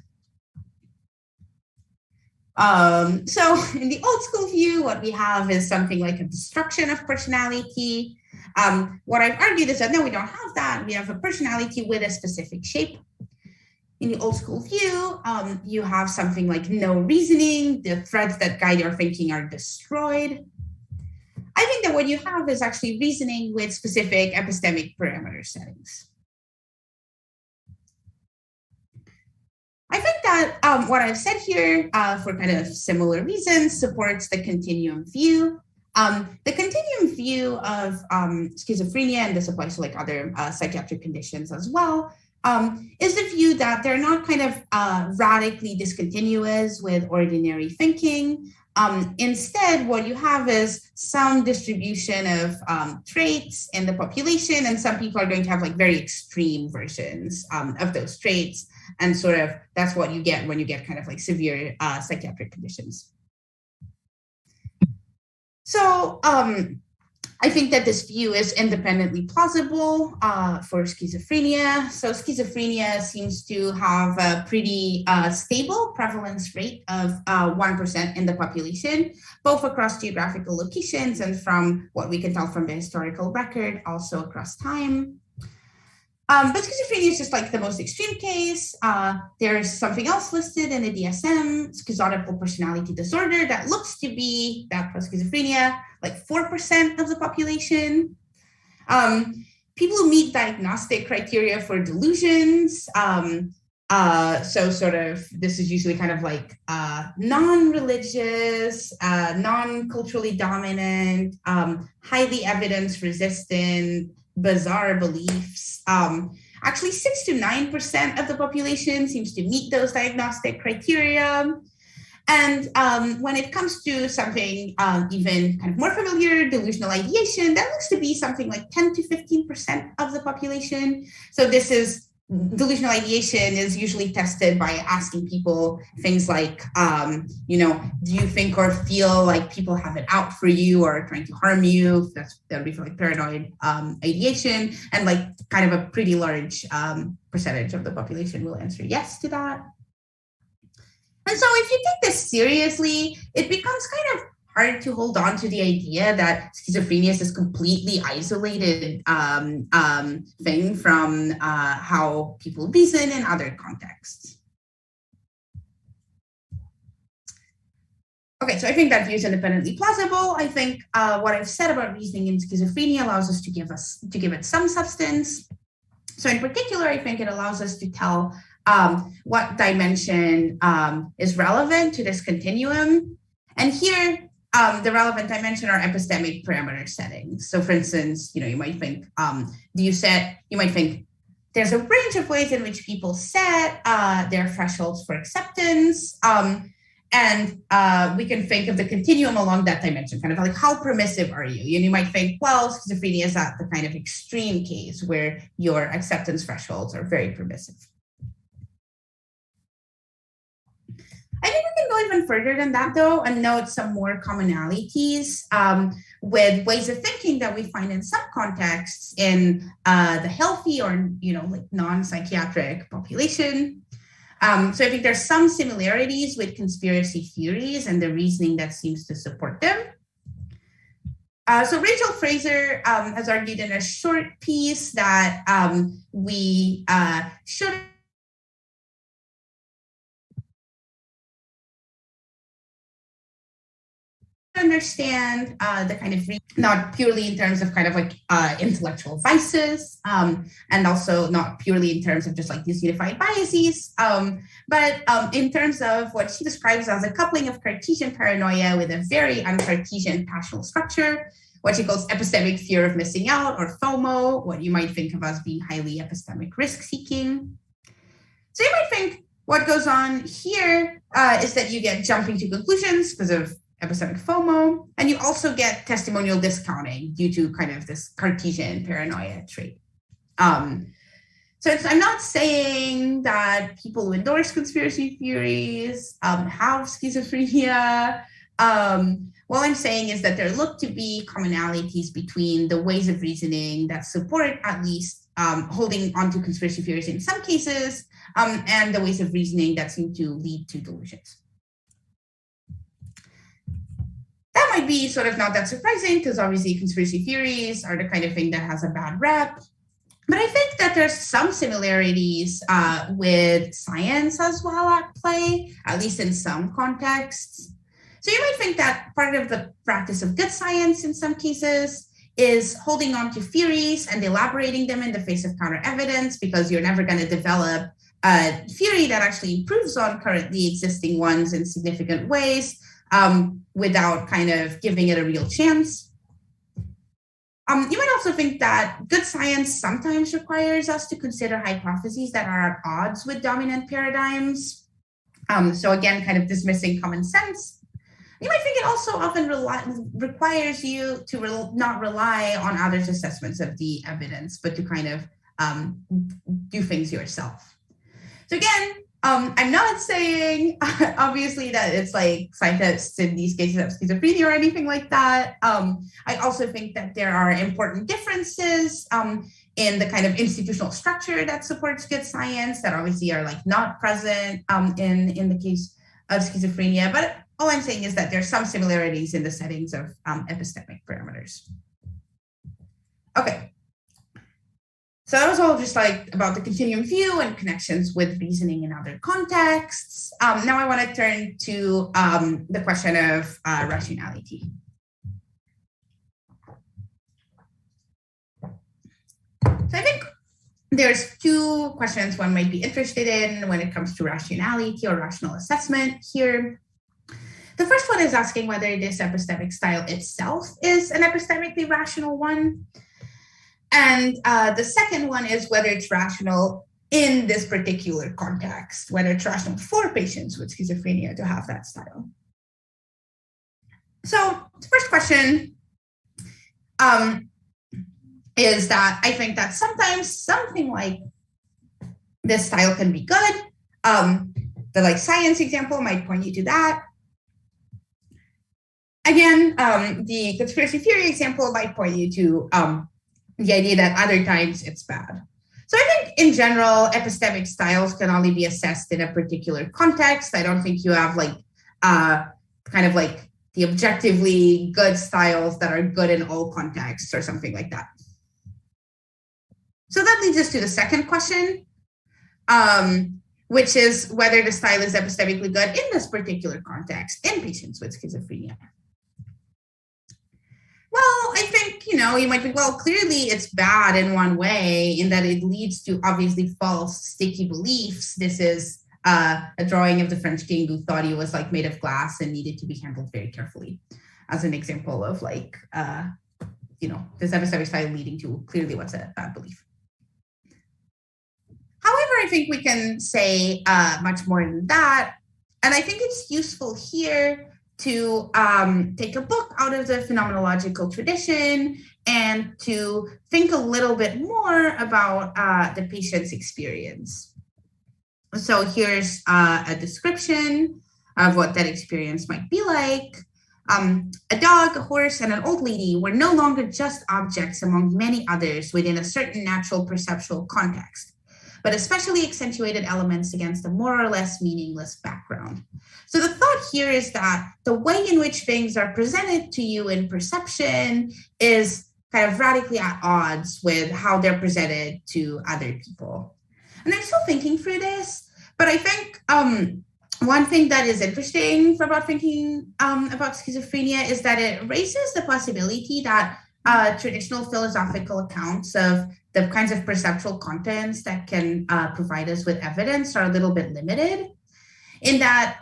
So in the old school view, what we have is something like a destruction of personality. What I've argued is that no, we don't have that. We have a personality with a specific shape. In the old school view, you have something like no reasoning. The threads that guide your thinking are destroyed. I think that what you have is actually reasoning with specific epistemic parameter settings. I think that what I've said here for kind of similar reasons supports the continuum view. The continuum view of schizophrenia, and this applies to like other psychiatric conditions as well, is the view that they're not kind of radically discontinuous with ordinary thinking. Instead, what you have is some distribution of traits in the population, and some people are going to have like very extreme versions of those traits. And sort of that's what you get when you get kind of like severe psychiatric conditions. So I think that this view is independently plausible for schizophrenia. So schizophrenia seems to have a pretty stable prevalence rate of 1% in the population, both across geographical locations and from what we can tell from the historical record, also across time. But schizophrenia is just like the most extreme case. There's something else listed in the DSM, schizotypal personality disorder, that looks to be, that plus schizophrenia, like 4% of the population. People who meet diagnostic criteria for delusions. So sort of, this is usually kind of like non-religious, non-culturally dominant, highly evidence resistant, bizarre beliefs. Actually 6 to 9% of the population seems to meet those diagnostic criteria. And when it comes to something even kind of more familiar, delusional ideation, that looks to be something like 10 to 15% of the population. So this is delusional ideation is usually tested by asking people things like, do you think or feel like people have it out for you or are trying to harm you? That would be for like paranoid ideation, and like kind of a pretty large percentage of the population will answer yes to that. And so if you take this seriously, it becomes kind of hard to hold on to the idea that schizophrenia is this completely isolated thing from how people reason in other contexts. Okay, so I think that view is independently plausible. I think what I've said about reasoning in schizophrenia allows us to give it some substance. So in particular, I think it allows us to tell what dimension is relevant to this continuum. And here, the relevant dimension are epistemic parameter settings. So for instance, you might think, you might think there's a range of ways in which people set their thresholds for acceptance. And we can think of the continuum along that dimension, kind of like how permissive are you? And you might think, well, schizophrenia is at the kind of extreme case where your acceptance thresholds are very permissive. I think we can go even further than that, though, and note some more commonalities with ways of thinking that we find in some contexts in the healthy or, like non-psychiatric population. So I think there's some similarities with conspiracy theories and the reasoning that seems to support them. So Rachel Fraser has argued in a short piece that we should understand the kind of, not purely in terms of kind of like intellectual vices, and also not purely in terms of just like these unified biases, but in terms of what she describes as a coupling of Cartesian paranoia with a very un-Cartesian passional structure, what she calls epistemic fear of missing out, or FOMO, what you might think of as being highly epistemic risk-seeking. So you might think what goes on here is that you get jumping to conclusions because of epistemic FOMO, and you also get testimonial discounting due to kind of this Cartesian paranoia trait. So I'm not saying that people who endorse conspiracy theories have schizophrenia. What I'm saying is that there look to be commonalities between the ways of reasoning that support at least holding onto conspiracy theories in some cases, and the ways of reasoning that seem to lead to delusions. That might be sort of not that surprising because obviously conspiracy theories are the kind of thing that has a bad rep. But I think that there's some similarities with science as well at play, at least in some contexts. So you might think that part of the practice of good science in some cases is holding on to theories and elaborating them in the face of counter evidence, because you're never going to develop a theory that actually improves on currently existing ones in significant ways without kind of giving it a real chance. You might also think that good science sometimes requires us to consider hypotheses that are at odds with dominant paradigms. So again, kind of dismissing common sense. You might think it also often requires you to not rely on others' assessments of the evidence, but to kind of do things yourself. So again, I'm not saying, obviously, that it's like scientists in these cases have schizophrenia or anything like that. I also think that there are important differences in the kind of institutional structure that supports good science that obviously are like not present in the case of schizophrenia. But all I'm saying is that there's some similarities in the settings of epistemic parameters. Okay. So that was all just like about the continuum view and connections with reasoning in other contexts. Now I want to turn to the question of rationality. So I think there's two questions one might be interested in when it comes to rationality or rational assessment here. The first one is asking whether this epistemic style itself is an epistemically rational one. And the second one is whether it's rational in this particular context, whether it's rational for patients with schizophrenia to have that style. So the first question is that I think that sometimes something like this style can be good. The like science example might point you to that. Again, the conspiracy theory example might point you to the idea that other times it's bad. So I think in general, epistemic styles can only be assessed in a particular context. I don't think you have like kind of like the objectively good styles that are good in all contexts or something like that. So that leads us to the second question, which is whether the style is epistemically good in this particular context in patients with schizophrenia. Well, I think, you might think, well, clearly it's bad in one way in that it leads to obviously false, sticky beliefs. This is a drawing of the French king who thought he was like made of glass and needed to be handled very carefully as an example of like, this epistemic style leading to clearly what's a bad belief. However, I think we can say much more than that. And I think it's useful here to take a book out of the phenomenological tradition and to think a little bit more about the patient's experience. So here's a description of what that experience might be like. A dog, a horse, and an old lady were no longer just objects among many others within a certain natural perceptual context, but especially accentuated elements against a more or less meaningless background. So the thought here is that the way in which things are presented to you in perception is kind of radically at odds with how they're presented to other people. And I'm still thinking through this, but I think one thing that is interesting about thinking about schizophrenia is that it raises the possibility that traditional philosophical accounts of the kinds of perceptual contents that can provide us with evidence are a little bit limited, in that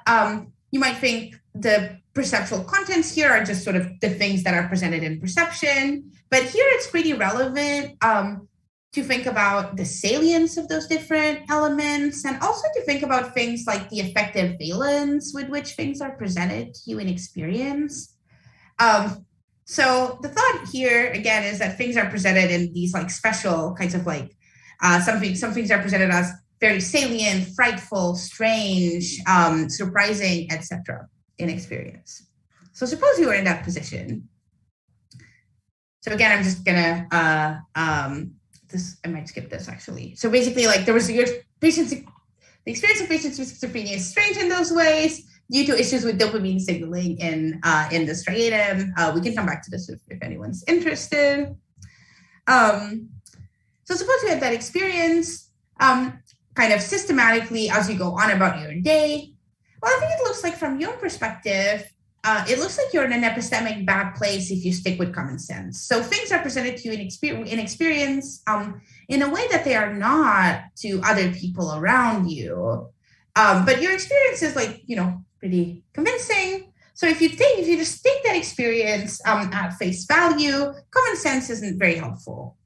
you might think the perceptual contents here are just sort of the things that are presented in perception, but here it's pretty relevant to think about the salience of those different elements, and also to think about things like the effective valence with which things are presented to you in experience. So the thought here, again, is that things are presented in these like special kinds of like, some things are presented as very salient, frightful, strange, surprising, etc. in experience. So suppose you were in that position. So again, I'm just gonna, I might skip this actually. So basically like there was the experience of patients with schizophrenia is strange in those ways, due to issues with dopamine signaling in the striatum. We can come back to this if anyone's interested. So suppose you had that experience kind of systematically as you go on about your day. Well, I think it looks like from your perspective, it looks like you're in an epistemic bad place if you stick with common sense. So things are presented to you in experience in a way that they are not to other people around you. But your experience is like, pretty convincing. So if you just take that experience at face value, common sense isn't very helpful.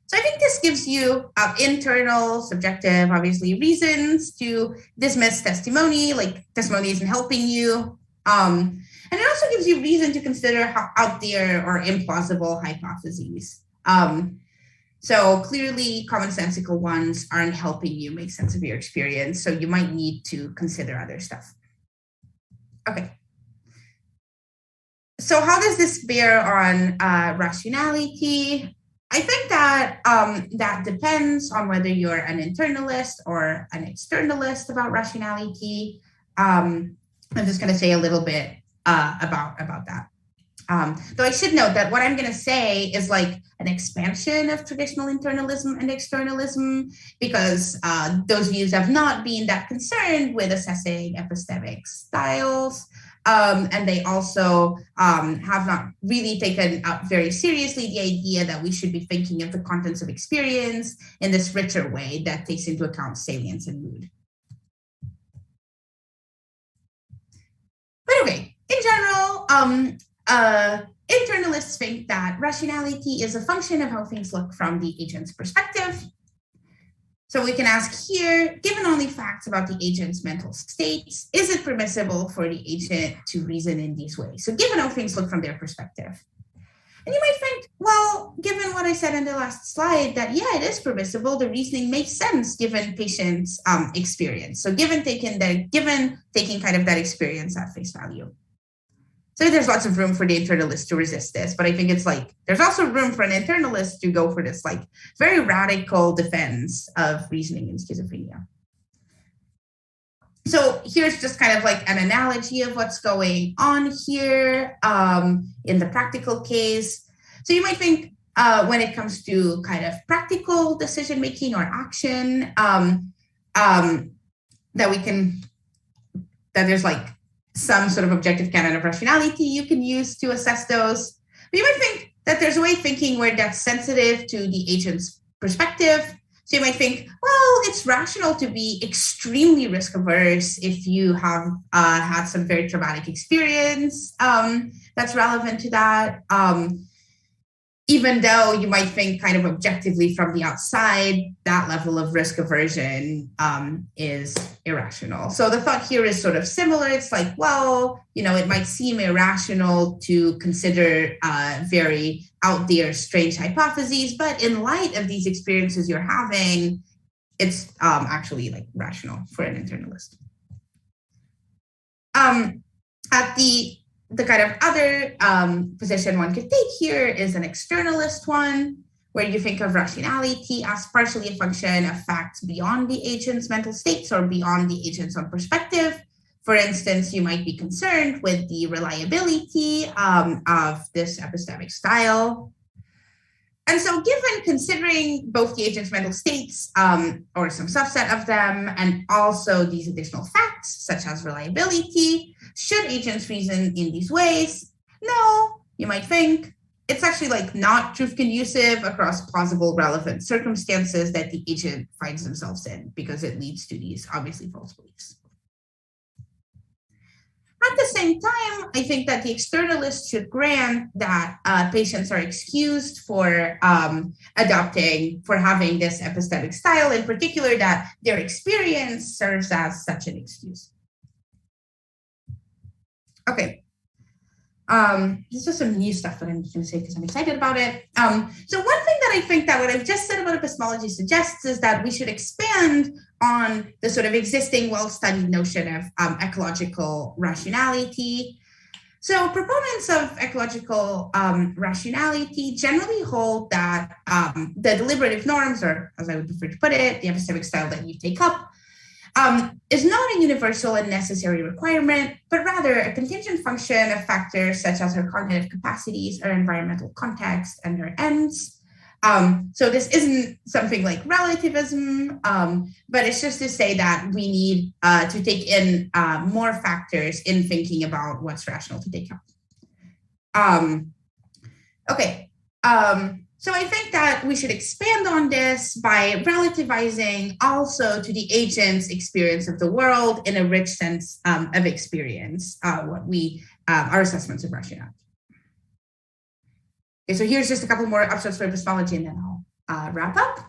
So I think this gives you internal, subjective, obviously, reasons to dismiss testimony, like testimony isn't helping you. And it also gives you reason to consider how out there or implausible hypotheses. So clearly commonsensical ones aren't helping you make sense of your experience. So you might need to consider other stuff. Okay. So how does this bear on rationality? I think that that depends on whether you're an internalist or an externalist about rationality. I'm just going to say a little bit about that. Though I should note that what I'm going to say is like an expansion of traditional internalism and externalism, because those views have not been that concerned with assessing epistemic styles. And they also have not really taken up very seriously the idea that we should be thinking of the contents of experience in this richer way that takes into account salience and mood. But okay, in general, internalists think that rationality is a function of how things look from the agent's perspective. So we can ask here, given only facts about the agent's mental states, is it permissible for the agent to reason in these ways? So given how things look from their perspective. And you might think, well, given what I said in the last slide, that yeah, it is permissible. The reasoning makes sense given patient's experience. So given taking kind of that experience at face value. So there's lots of room for the internalist to resist this, but I think it's like, there's also room for an internalist to go for this like very radical defense of reasoning in schizophrenia. So here's just kind of like an analogy of what's going on here in the practical case. So you might think when it comes to kind of practical decision-making or action, that there's like some sort of objective canon of rationality you can use to assess those. But you might think that there's a way of thinking where that's sensitive to the agent's perspective. So you might think, well, it's rational to be extremely risk averse if you have had some very traumatic experience that's relevant to that. Even though you might think kind of objectively from the outside, that level of risk aversion is irrational. So the thought here is sort of similar. It's like, well, you know, it might seem irrational to consider very out there strange hypotheses, but in light of these experiences you're having, it's actually like rational for an internalist. At the kind of other position one could take here is an externalist one, where you think of rationality as partially a function of facts beyond the agent's mental states or beyond the agent's own perspective. For instance, you might be concerned with the reliability of this epistemic style. And so given considering both the agent's mental states or some subset of them, and also these additional facts such as reliability, should agents reason in these ways? No, you might think. It's actually like not truth conducive across plausible relevant circumstances that the agent finds themselves in, because it leads to these obviously false beliefs. At the same time, I think that the externalist should grant that patients are excused for having this epistemic style, in particular that their experience serves as such an excuse. Okay. This is some new stuff that I'm going to say because I'm excited about it. So one thing that I think that what I've just said about epistemology suggests is that we should expand on the sort of existing well-studied notion of ecological rationality. So proponents of ecological rationality generally hold that the deliberative norms, or as I would prefer to put it, the epistemic style that you take up, is not a universal and necessary requirement, but rather a contingent function of factors such as her cognitive capacities, her environmental context, and her ends. So this isn't something like relativism, but it's just to say that we need to take in more factors in thinking about what's rational to take up. Okay. So I think that we should expand on this by relativizing also to the agent's experience of the world in a rich sense of experience, our assessments of rationality. Okay, so here's just a couple more abstracts for epistemology and then I'll wrap up.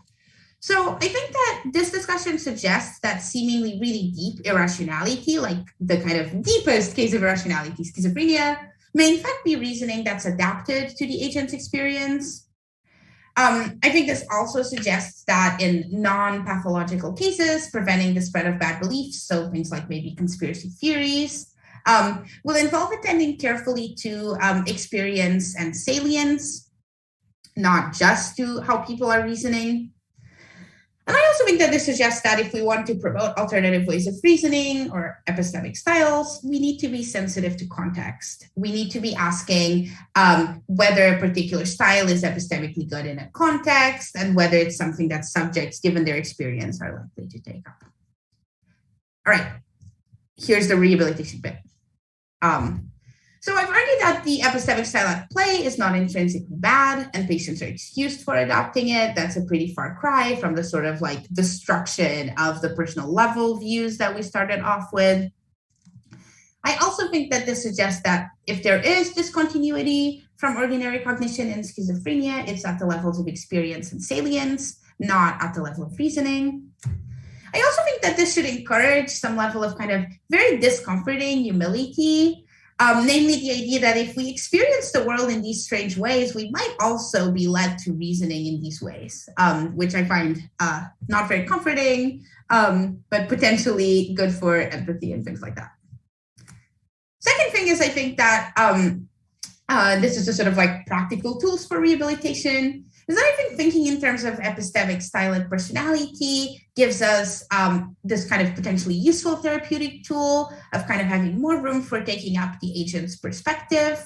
So I think that this discussion suggests that seemingly really deep irrationality, like the kind of deepest case of irrationality, schizophrenia, may in fact be reasoning that's adapted to the agent's experience. I think this also suggests that in non-pathological cases, preventing the spread of bad beliefs, so things like maybe conspiracy theories, will involve attending carefully to experience and salience, not just to how people are reasoning. And I also think that this suggests that if we want to promote alternative ways of reasoning or epistemic styles, we need to be sensitive to context. We need to be asking whether a particular style is epistemically good in a context and whether it's something that subjects, given their experience, are likely to take up. All right, here's the rehabilitation bit. So I've argued that the epistemic style at play is not intrinsically bad and patients are excused for adopting it. That's a pretty far cry from the sort of like destruction of the personal level views that we started off with. I also think that this suggests that if there is discontinuity from ordinary cognition in schizophrenia, it's at the levels of experience and salience, not at the level of reasoning. I also think that this should encourage some level of kind of very discomforting humility, namely the idea that if we experience the world in these strange ways, we might also be led to reasoning in these ways, which I find not very comforting, but potentially good for empathy and things like that. Second thing is I think that this is a sort of like practical tools for rehabilitation. Is that I think thinking in terms of epistemic style and personality gives us this kind of potentially useful therapeutic tool of kind of having more room for taking up the agent's perspective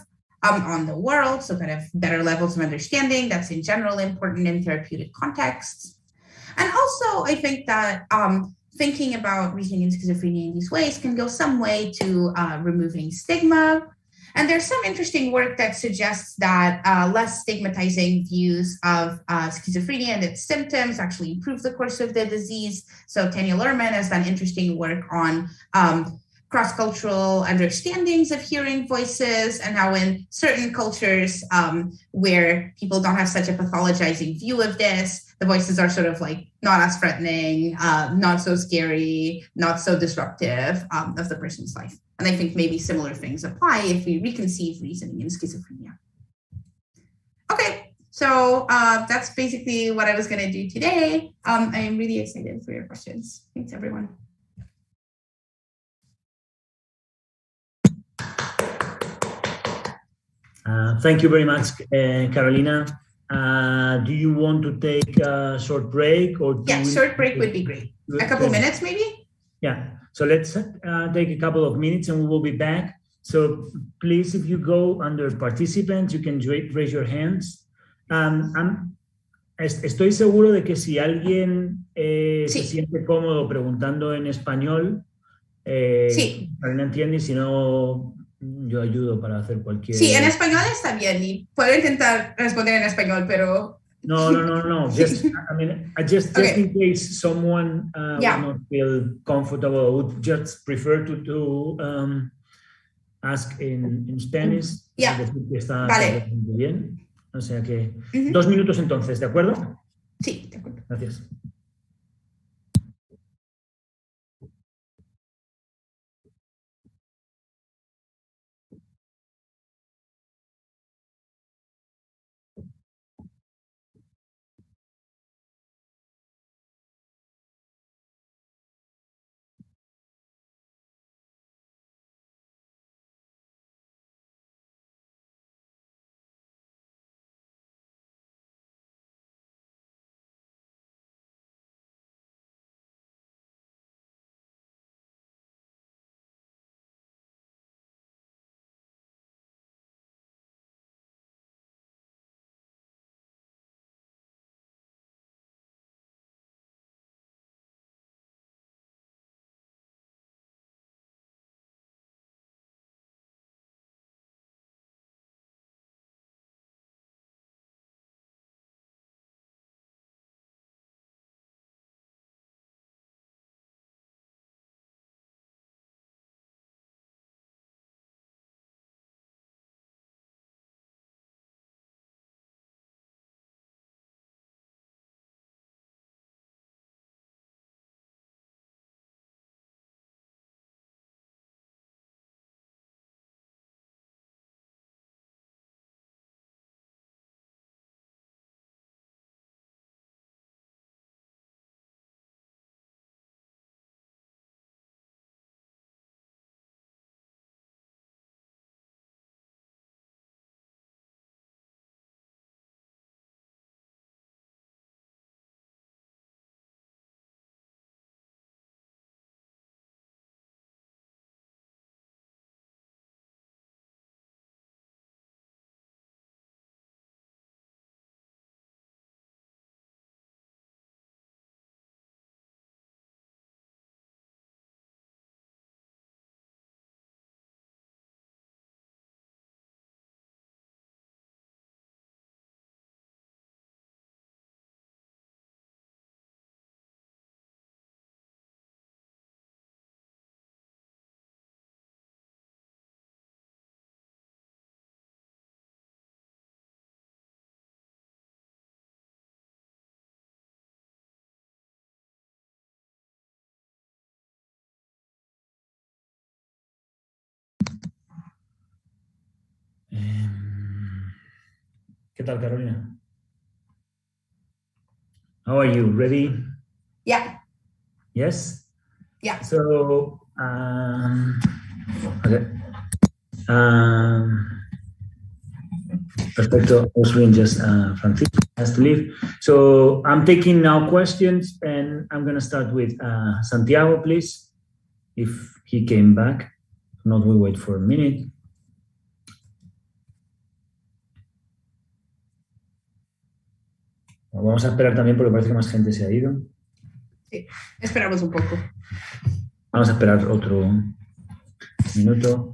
on the world, so kind of better levels of understanding. That's in general important in therapeutic contexts. And also, I think that thinking about reasoning in schizophrenia in these ways can go some way to removing stigma. And there's some interesting work that suggests that less stigmatizing views of schizophrenia and its symptoms actually improve the course of the disease. So Tanya Lerman has done interesting work on cross-cultural understandings of hearing voices and how in certain cultures where people don't have such a pathologizing view of this, the voices are sort of like not as threatening, not so scary, not so disruptive of the person's life. And I think maybe similar things apply if we reconceive reasoning in schizophrenia. Okay, so that's basically what I was going to do today. I am really excited for your questions. Thanks, everyone. Thank you very much, Carolina. Do you want to take a short break? Or short break would be great. A couple minutes, maybe? Yeah. So let's take a couple of minutes and we will be back. So please, if you go under participants, you can raise your hands. Estoy seguro de que si alguien se siente cómodo preguntando en español, Carolina entiende, y si no, yo ayudo para hacer cualquier... Sí, en español está bien y puedo intentar responder en español, pero... No. Just, just in case someone would not feel comfortable, or would just prefer to ask in Spanish. Decir que está muy bien. O sea que 2 minutos entonces, ¿de acuerdo? Sí, de acuerdo. Gracias. ¿Qué tal, Carolina? How are you? Ready? Yeah. Yes? Yeah. So, okay. Perfecto. I was reading just Francisco has to leave. So I'm taking now questions, and I'm going to start with Santiago, please, if he came back. If not, we wait for a minute. Vamos a esperar también porque parece que más gente se ha ido. Sí, esperamos un poco. Vamos a esperar otro minuto.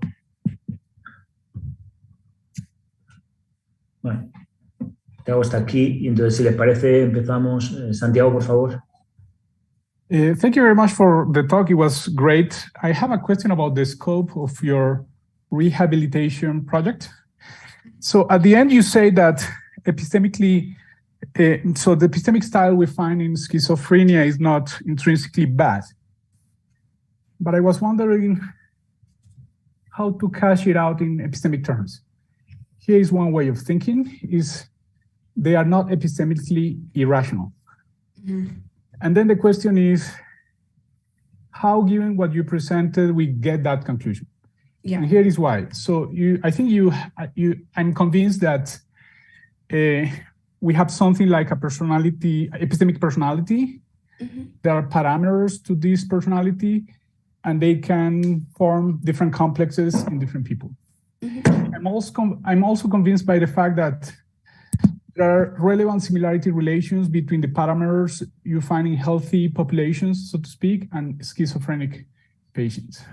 Bueno, Santiago está aquí y entonces si les parece empezamos. Santiago, por favor. Thank you very much for the talk. It was great. I have a question about the scope of your rehabilitation project. So at the end, you say that epistemically, so the epistemic style we find in schizophrenia is not intrinsically bad. But I was wondering how to cash it out in epistemic terms. Here is one way of thinking, is they are not epistemically irrational. Mm-hmm. And then the question is, how, given what you presented, we get that conclusion? Yeah. And here is why. So I'm convinced that we have something like a personality, epistemic personality. Mm-hmm. There are parameters to this personality, and they can form different complexes in different people. Mm-hmm. I'm also convinced by the fact that there are relevant similarity relations between the parameters you find in healthy populations, so to speak, and schizophrenic patients.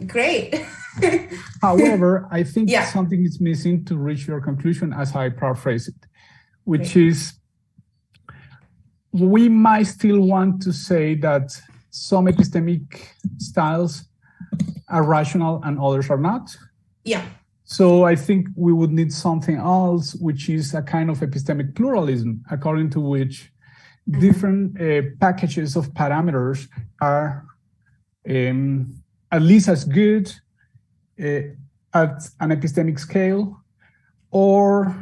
Great. However, I think something is missing to reach your conclusion, as I paraphrase it, which is we might still want to say that some epistemic styles are rational and others are not. Yeah. So I think we would need something else, which is a kind of epistemic pluralism, according to which different packages of parameters are at least as good at an epistemic scale, or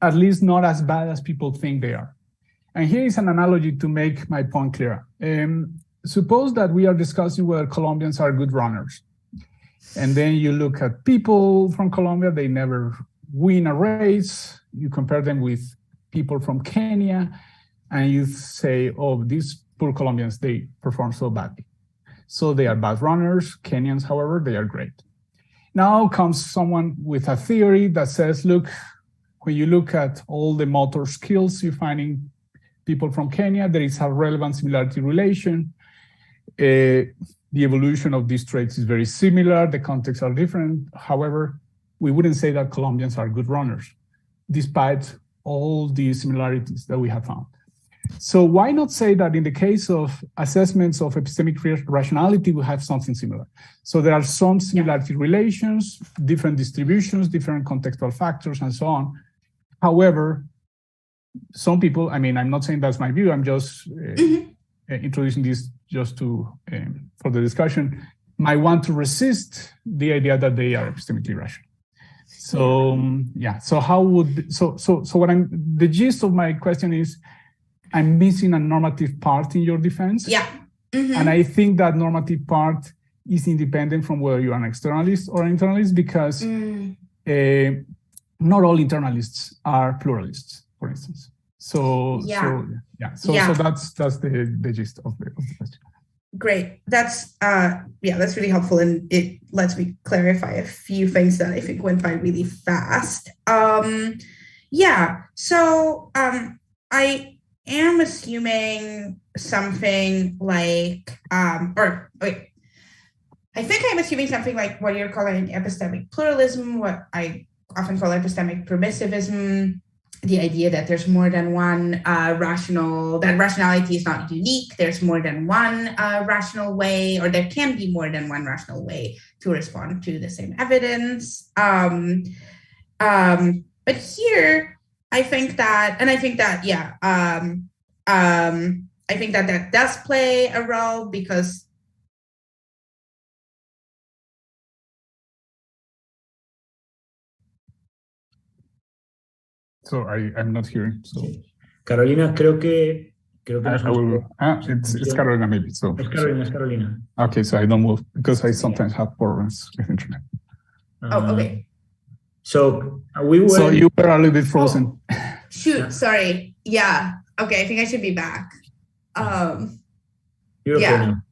at least not as bad as people think they are. And here is an analogy to make my point clearer. Suppose that we are discussing whether Colombians are good runners. And then you look at people from Colombia, they never win a race. You compare them with people from Kenya, and you say, oh, these poor Colombians, they perform so badly. So they are bad runners. Kenyans, however, they are great. Now comes someone with a theory that says, look, when you look at all the motor skills you find in people from Kenya, there is a relevant similarity relation. The evolution of these traits is very similar. The contexts are different. However, we wouldn't say that Colombians are good runners, despite all the similarities that we have found. So why not say that in the case of assessments of epistemic rationality, we have something similar? So there are some similarity relations, different distributions, different contextual factors, and so on. However, some people, I mean, I'm not saying that's my view, I'm just introducing this just to for the discussion, might want to resist the idea that they are epistemically rational. So so how would what the gist of my question is, I'm missing a normative part in your defense. Yeah. Mm-hmm. And I think that normative part is independent from whether you're an externalist or an internalist, because not all internalists are pluralists, for instance. So that's the gist of the question. Great. That's really helpful, and it lets me clarify a few things that I think went by really fast. So I am assuming something like I think I'm assuming something like what you're calling epistemic pluralism, what I often call epistemic permissivism, the idea that there's more than one that rationality is not unique, there's more than one rational way, or there can be more than one rational way to respond to the same evidence. But here, I think that does play a role, because So I'm not hearing. So Carolina, creo que it's Carolina maybe. So es Carolina. Okay, so I don't move because I sometimes have problems with internet. Okay. So we were. So you were a little bit frozen. Shoot, yeah. Sorry. Yeah. Okay, I think I should be back. You're okay now.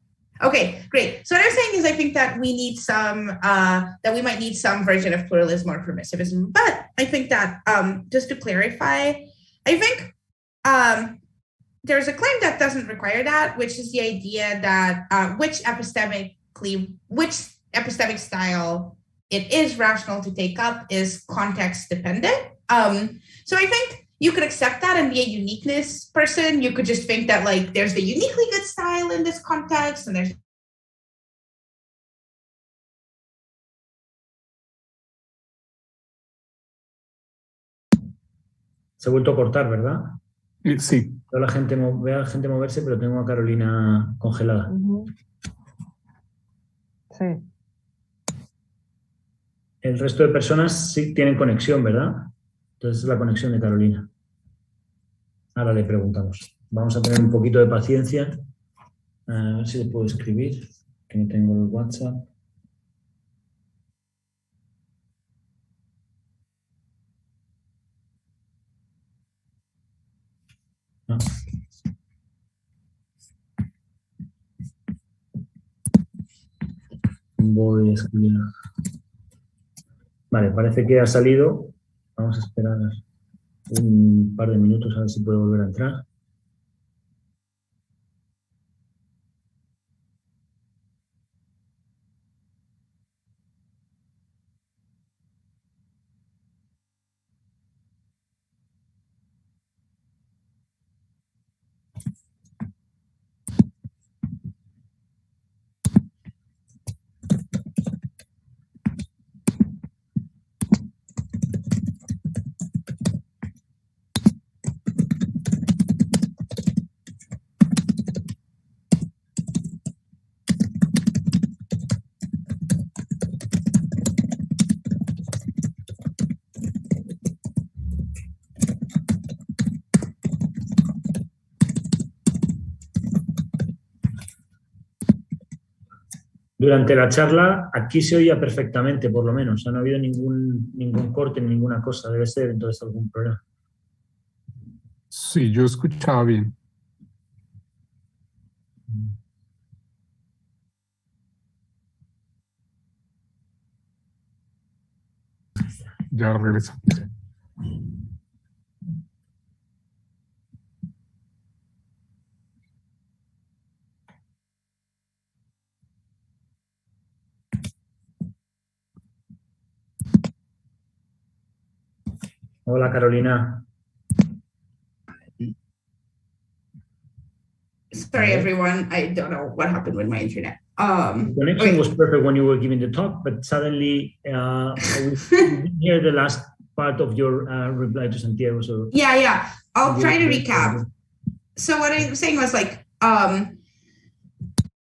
Okay, great. So what I'm saying is I think that we need that we might need some version of pluralism or permissivism. But I think that just to clarify, I think there's a claim that doesn't require that, which is the idea that which epistemic style it is rational to take up is context dependent. So I think you could accept that and be a uniqueness person. You could just think that like there's the uniquely good style in this context and there's Se ha vuelto a cortar, ¿verdad? Sí. Veo a la gente moverse, pero tengo a Carolina congelada. Sí. El resto de personas sí tienen conexión, ¿verdad? Entonces es la conexión de Carolina. Ahora le preguntamos. Vamos a tener un poquito de paciencia. A ver si le puedo escribir, que no tengo el WhatsApp. No. Voy a escribir. Vale, parece que ha salido. Vamos a esperar un par de minutos a ver si puede volver a entrar. Durante la charla, aquí se oía perfectamente, por lo menos. No ha habido ningún corte, ninguna cosa. Debe ser entonces algún problema. Sí, yo escuchaba bien. Ya regreso. Hola, Carolina. Sorry, everyone. I don't know what happened with my internet. The connection was perfect when you were giving the talk, but suddenly we didn't hear the last part of your reply to Santiago. So yeah. I'll try to recap. So what I was saying was like, I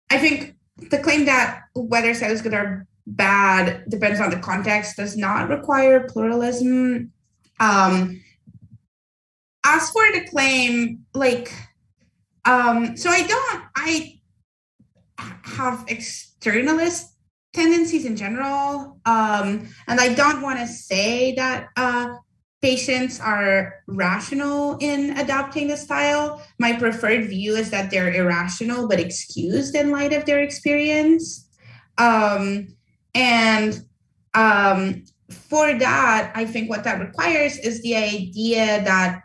think the claim that whether style is good or bad depends on the context does not require pluralism. As for the claim, like, so I have externalist tendencies in general, and I don't want to say that patients are rational in adopting the style. My preferred view is that they're irrational but excused in light of their experience. For that, I think what that requires is the idea that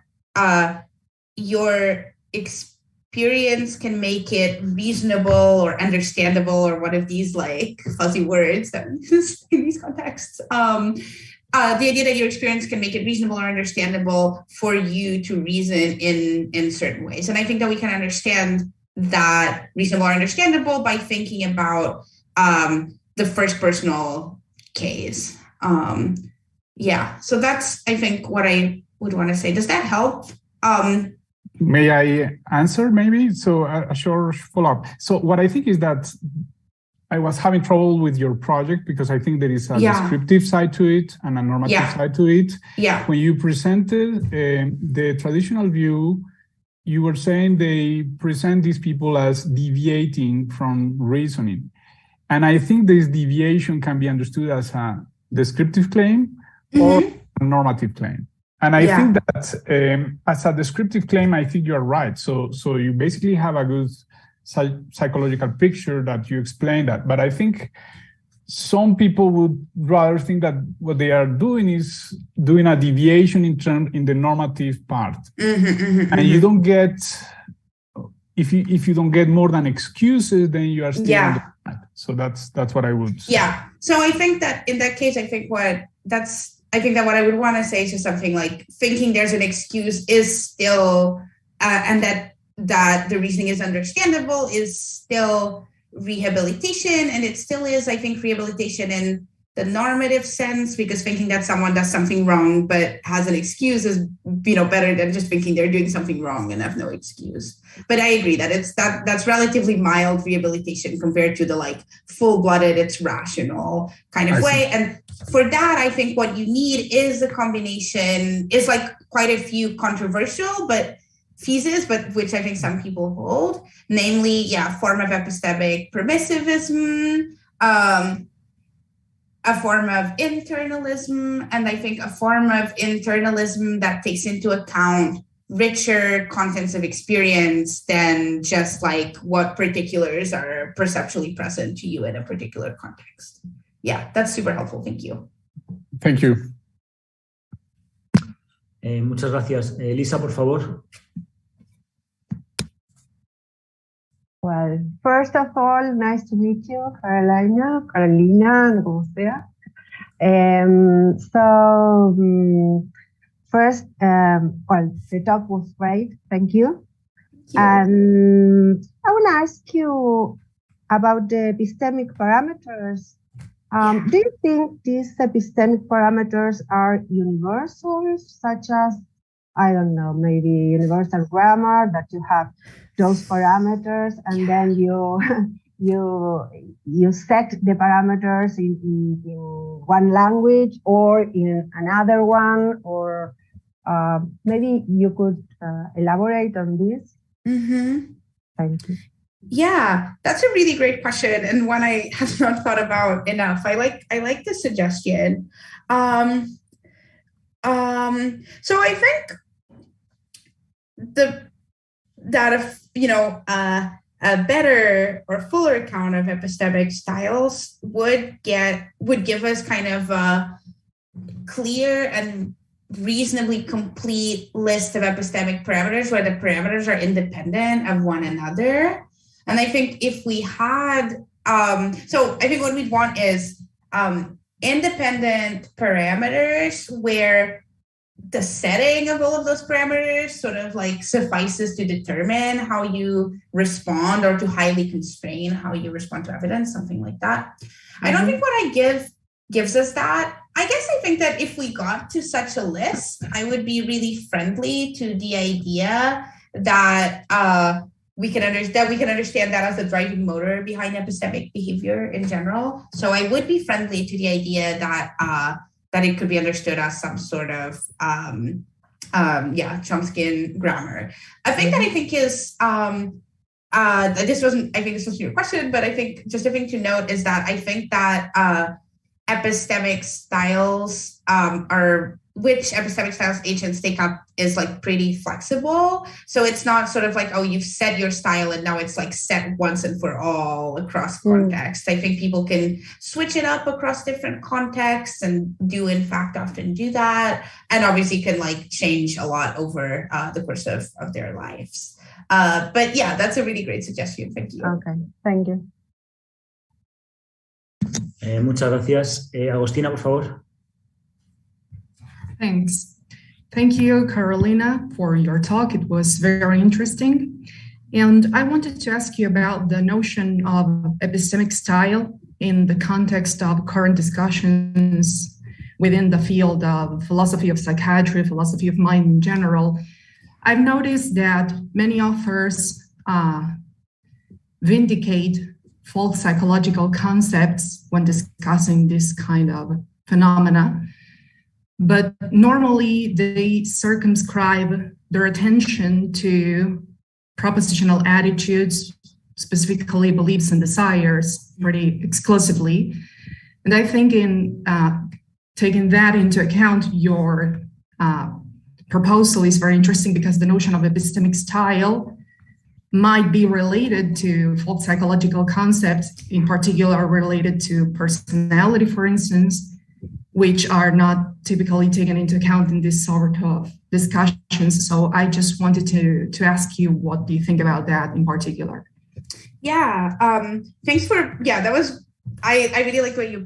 your experience can make it reasonable or understandable, or one of these like fuzzy words that we use in these contexts. The idea that your experience can make it reasonable or understandable for you to reason in certain ways. And I think that we can understand that reasonable or understandable by thinking about the first personal case. So that's, I think, what I would want to say. Does that help? May I answer maybe? So a short follow-up. So what I think is that I was having trouble with your project because I think there is a descriptive side to it and a normative side to it. Yeah. When you presented the traditional view, you were saying they present these people as deviating from reasoning. And I think this deviation can be understood as a descriptive claim or a normative claim. And I think that as a descriptive claim, I think you're right. So you basically have a good psychological picture that you explain that. But I think some people would rather think that what they are doing is doing a deviation in the normative part. And you don't get, if you don't get more than excuses, then you are still on the path. So that's what I would say. Yeah. So I think that in that case, I think that what I would want to say is just something like thinking there's an excuse is still, and that the reasoning is understandable is still rehabilitation. And it still is, I think, rehabilitation in the normative sense, because thinking that someone does something wrong but has an excuse is, better than just thinking they're doing something wrong and have no excuse. But I agree that that's relatively mild rehabilitation compared to the like full-blooded, it's rational kind of way. And for that, I think what you need is a combination, is like quite a few controversial theses, but which I think some people hold, namely, form of epistemic permissivism, a form of internalism, and I think a form of internalism that takes into account richer contents of experience than just like what particulars are perceptually present to you in a particular context. Yeah, that's super helpful. Thank you. Thank you. Muchas gracias. Elisa, por favor. Well, first of all, nice to meet you, Carolina, como sea. First, the talk was great. Thank you. And I want to ask you about the epistemic parameters. Do you think these epistemic parameters are universal, such as, I don't know, maybe universal grammar, that you have those parameters and then you set the parameters in one language or in another one, or maybe you could elaborate on this? Thank you. Yeah, that's a really great question and one I have not thought about enough. I like the suggestion. So I think a better or fuller account of epistemic styles would give us kind of a clear and reasonably complete list of epistemic parameters where the parameters are independent of one another. And I think if we had, so I think what we'd want is independent parameters where the setting of all of those parameters sort of like suffices to determine how you respond or to highly constrain how you respond to evidence, something like that. I don't think what I gives us that. I guess I think that if we got to such a list, I would be really friendly to the idea that we can understand that as the driving motor behind epistemic behavior in general. So I would be friendly to the idea that it could be understood as some sort of Chomskyan grammar. A thing that I think is this wasn't your question, but I think just a thing to note is that I think that epistemic styles which epistemic styles agents take up is like pretty flexible. So it's not sort of like, oh, you've set your style and now it's like set once and for all across context. I think people can switch it up across different contexts and do in fact often do that. And obviously can like change a lot over the course of their lives. But yeah, that's a really great suggestion. Thank you. Okay, thank you. Muchas gracias. Agostina, por favor. Thanks. Thank you, Carolina, for your talk. It was very interesting. And I wanted to ask you about the notion of epistemic style in the context of current discussions within the field of philosophy of psychiatry, philosophy of mind in general. I've noticed that many authors vindicate false psychological concepts when discussing this kind of phenomena. But normally they circumscribe their attention to propositional attitudes, specifically beliefs and desires, pretty exclusively. And I think in taking that into account, your proposal is very interesting because the notion of epistemic style might be related to false psychological concepts, in particular related to personality, for instance, which are not typically taken into account in this sort of discussions. So I just wanted to ask you, what do you think about that in particular? Yeah, thanks for, that was, I really like the way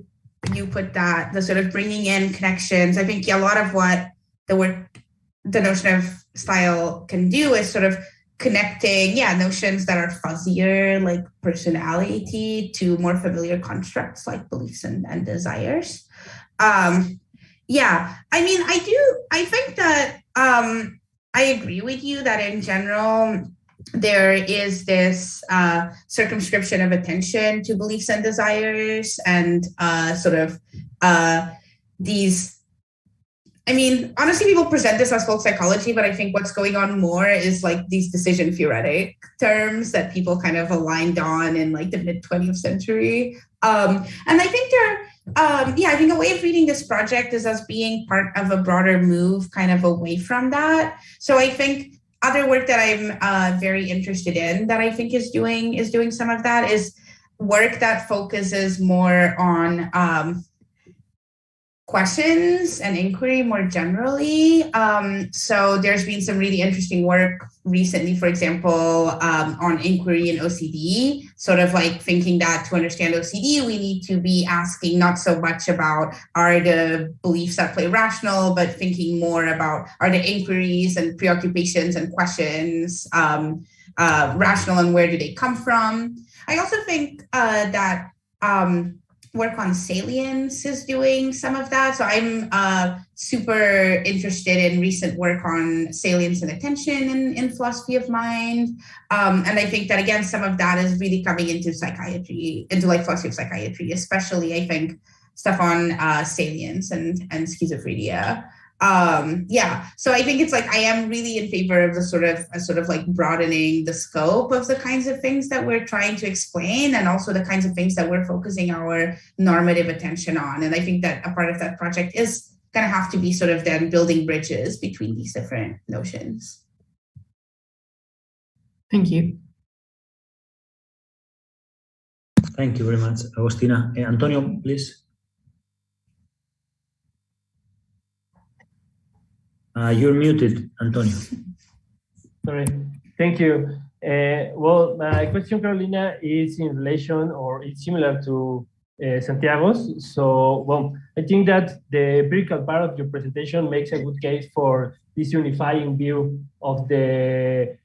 you put that, the sort of bringing in connections. I think a lot of what the notion of style can do is sort of connecting, notions that are fuzzier, like personality, to more familiar constructs like beliefs and desires. I mean, I think that I agree with you that in general, there is this circumscription of attention to beliefs and desires and these, I mean, honestly, people present this as folk psychology, but I think what's going on more is like these decision theoretic terms that people kind of aligned on in like the mid-20th century. And I think I think a way of reading this project is as being part of a broader move kind of away from that. So I think other work that I'm very interested in that I think is doing some of that is work that focuses more on questions and inquiry more generally. So there's been some really interesting work recently, for example, on inquiry and OCD, sort of like thinking that to understand OCD, we need to be asking not so much about are the beliefs at play rational, but thinking more about are the inquiries and preoccupations and questions rational and where do they come from? I also think that work on salience is doing some of that. So I'm super interested in recent work on salience and attention in philosophy of mind. And I think that, again, some of that is really coming into psychiatry, into like philosophy of psychiatry, especially, I think, stuff on salience and schizophrenia. So I think it's like I am really in favor of the sort of like broadening the scope of the kinds of things that we're trying to explain and also the kinds of things that we're focusing our normative attention on. And I think that a part of that project is going to have to be sort of then building bridges between these different notions. Thank you. Thank you very much, Agostina. Antonio, please. You're muted, Antonio. Sorry. Thank you. Well, my question, Carolina, is in relation or it's similar to Santiago's. So, well, I think that the empirical part of your presentation makes a good case for this unifying view of the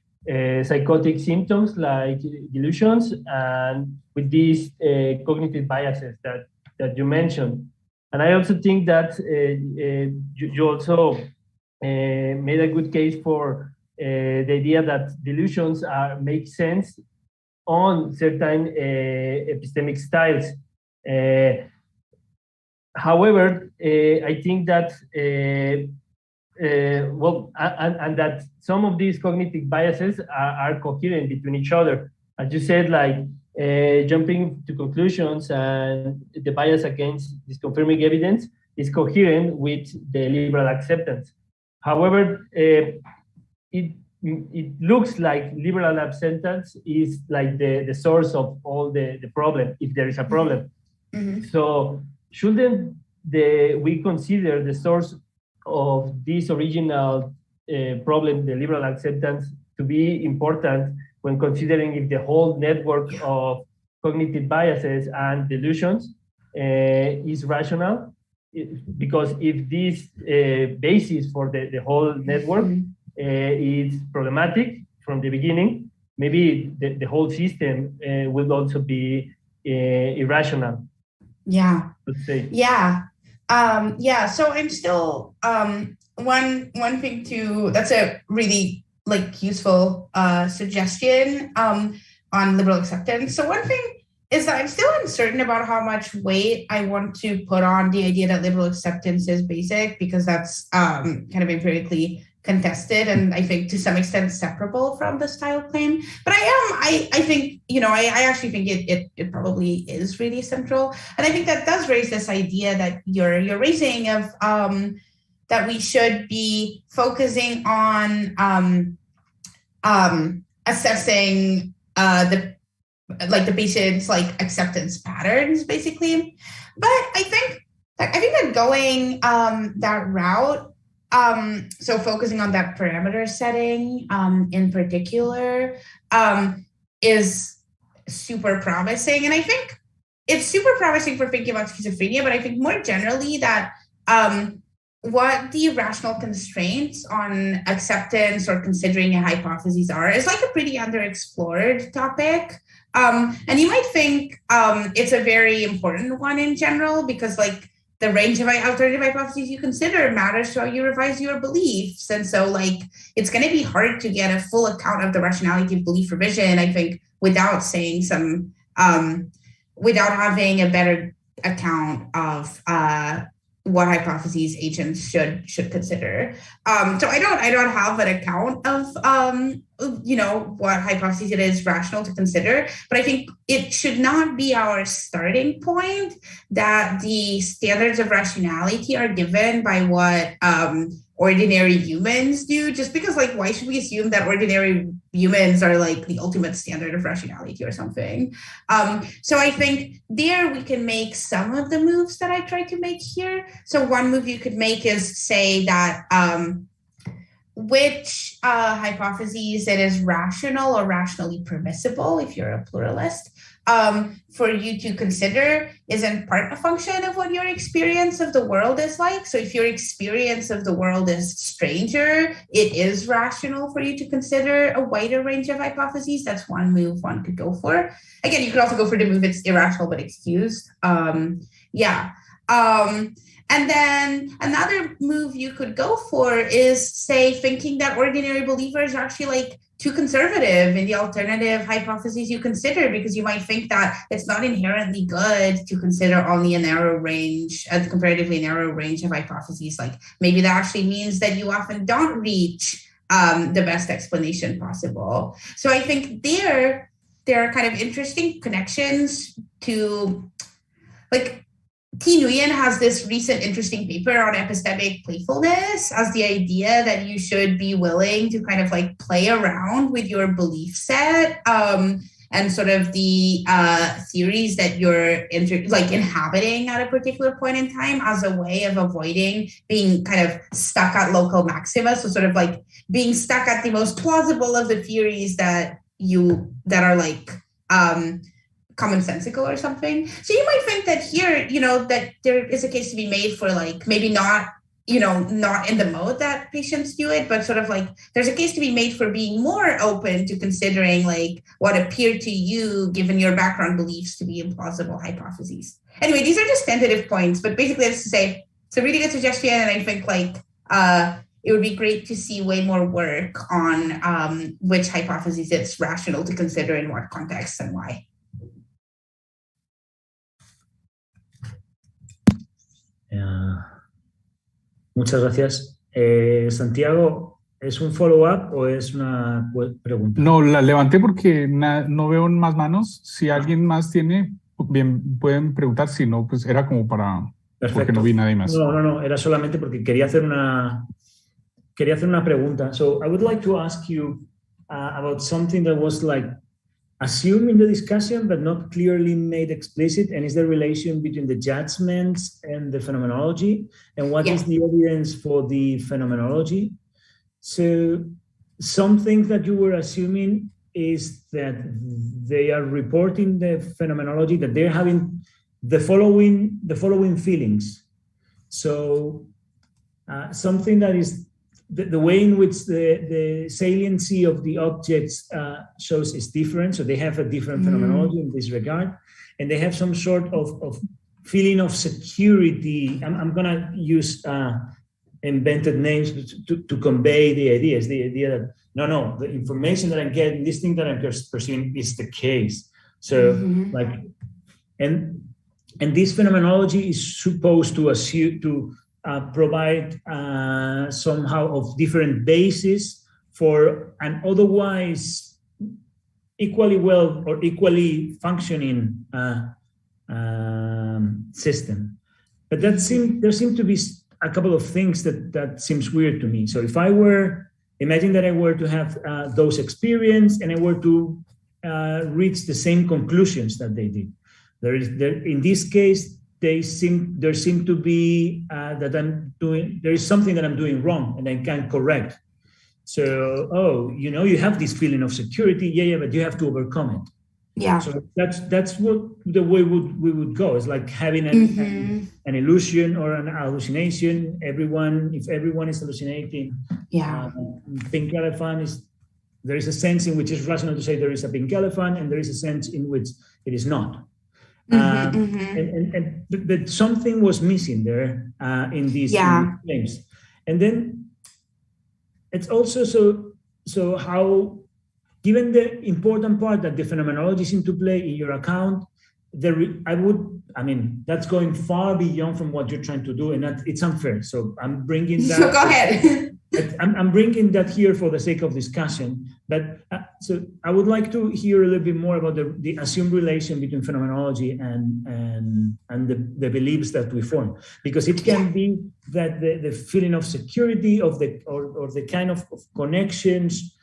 psychotic symptoms like delusions and with these cognitive biases that you mentioned. And I also think that you also made a good case for the idea that delusions make sense on certain epistemic styles. However, I think that and that some of these cognitive biases are coherent between each other. As you said, like jumping to conclusions and the bias against disconfirming evidence is coherent with the liberal acceptance. However, it looks like liberal acceptance is like the source of all the problem, if there is a problem. Mm-hmm. So shouldn't we consider the source of this original problem, the liberal acceptance, to be important when considering if the whole network of cognitive biases and delusions is rational? Because if this basis for the whole network is problematic from the beginning, maybe the whole system will also be irrational. Yeah. Let's say. Yeah. So I'm still one thing that's a really like useful suggestion on liberal acceptance. So one thing is that I'm still uncertain about how much weight I want to put on the idea that liberal acceptance is basic, because that's kind of empirically contested and I think to some extent separable from the style claim. But I think, I actually think it probably is really central. And I think that does raise this idea that you're raising of that we should be focusing on assessing the patient's acceptance patterns, basically. But I think that going that route, so focusing on that parameter setting in particular, is super promising. And I think it's super promising for thinking about schizophrenia, but I think more generally that what the rational constraints on acceptance or considering a hypothesis are is a pretty underexplored topic. And you might think it's a very important one in general, because the range of alternative hypotheses you consider matters to how you revise your beliefs. And so it's going to be hard to get a full account of the rationality of belief revision, I think, without saying without having a better account of what hypotheses agents should consider. So I don't have an account of what hypotheses it is rational to consider, but I think it should not be our starting point that the standards of rationality are given by what ordinary humans do, just because why should we assume that ordinary humans are the ultimate standard of rationality or something? So I think there we can make some of the moves that I tried to make here. So one move you could make is say that which hypotheses it is rational or rationally permissible, if you're a pluralist, for you to consider is in part a function of what your experience of the world is like. So if your experience of the world is stranger, it is rational for you to consider a wider range of hypotheses. That's one move one could go for. Again, you could also go for the move it's irrational but excused. And then another move you could go for is, say, thinking that ordinary believers are actually too conservative in the alternative hypotheses you consider, because you might think that it's not inherently good to consider only a narrow range, a comparatively narrow range of hypotheses. Maybe that actually means that you often don't reach the best explanation possible. So I think there are kind of interesting connections to, T. Nguyen has this recent interesting paper on epistemic playfulness as the idea that you should be willing to kind of play around with your belief set and sort of the theories that you're inhabiting at a particular point in time as a way of avoiding being kind of stuck at local maxima. So sort of being stuck at the most plausible of the theories that are commonsensical or something. So you might think that here, that there is a case to be made for maybe not, not in the mode that patients do it, but sort of there's a case to be made for being more open to considering what appear to you, given your background beliefs, to be implausible hypotheses. Anyway, these are just tentative points, but basically that's to say it's a really good suggestion, and I think it would be great to see way more work on which hypotheses it's rational to consider in what context and why. Muchas gracias. Santiago, ¿es un follow-up o es una pregunta? No, la levanté porque no veo más manos. Si alguien más tiene, bien, pueden preguntar. Si no, pues era como para... Perfecto. Porque no vi nadie más. No, era solamente porque quería hacer una pregunta. So I would like to ask you about something that was assumed in the discussion but not clearly made explicit, and is the relation between the judgments and the phenomenology, and what is the evidence for the phenomenology. So something that you were assuming is that they are reporting the phenomenology, that they're having the following feelings. So something that is the way in which the saliency of the objects shows is different. So they have a different phenomenology in this regard, and they have some sort of feeling of security. I'm going to use invented names to convey the ideas. The idea that, no, the information that I'm getting, this thing that I'm perceiving is the case. So like, and this phenomenology is supposed to assume, to provide somehow of different basis for an otherwise equally well or equally functioning system. But there seem to be a couple of things that seems weird to me. So if I were, imagine that I were to have those experience and I were to reach the same conclusions that they did. In this case, there seem to be there is something that I'm doing wrong and I can correct. So, you have this feeling of security, yeah, but you have to overcome it. Yeah. So that's what the way we would go. It's like having an illusion or an hallucination. If everyone is hallucinating, pink elephant there is a sense in which it's rational to say there is a pink elephant, and there is a sense in which it is not. But something was missing there in these claims. And then it's also so how, given the important part that the phenomenology seems to play in your account, that's going far beyond from what you're trying to do, and it's unfair. So I'm bringing that. So go ahead. I'm bringing that here for the sake of discussion. But so I would like to hear a little bit more about the assumed relation between phenomenology and the beliefs that we form, because it can be that the feeling of security or the kind of connections.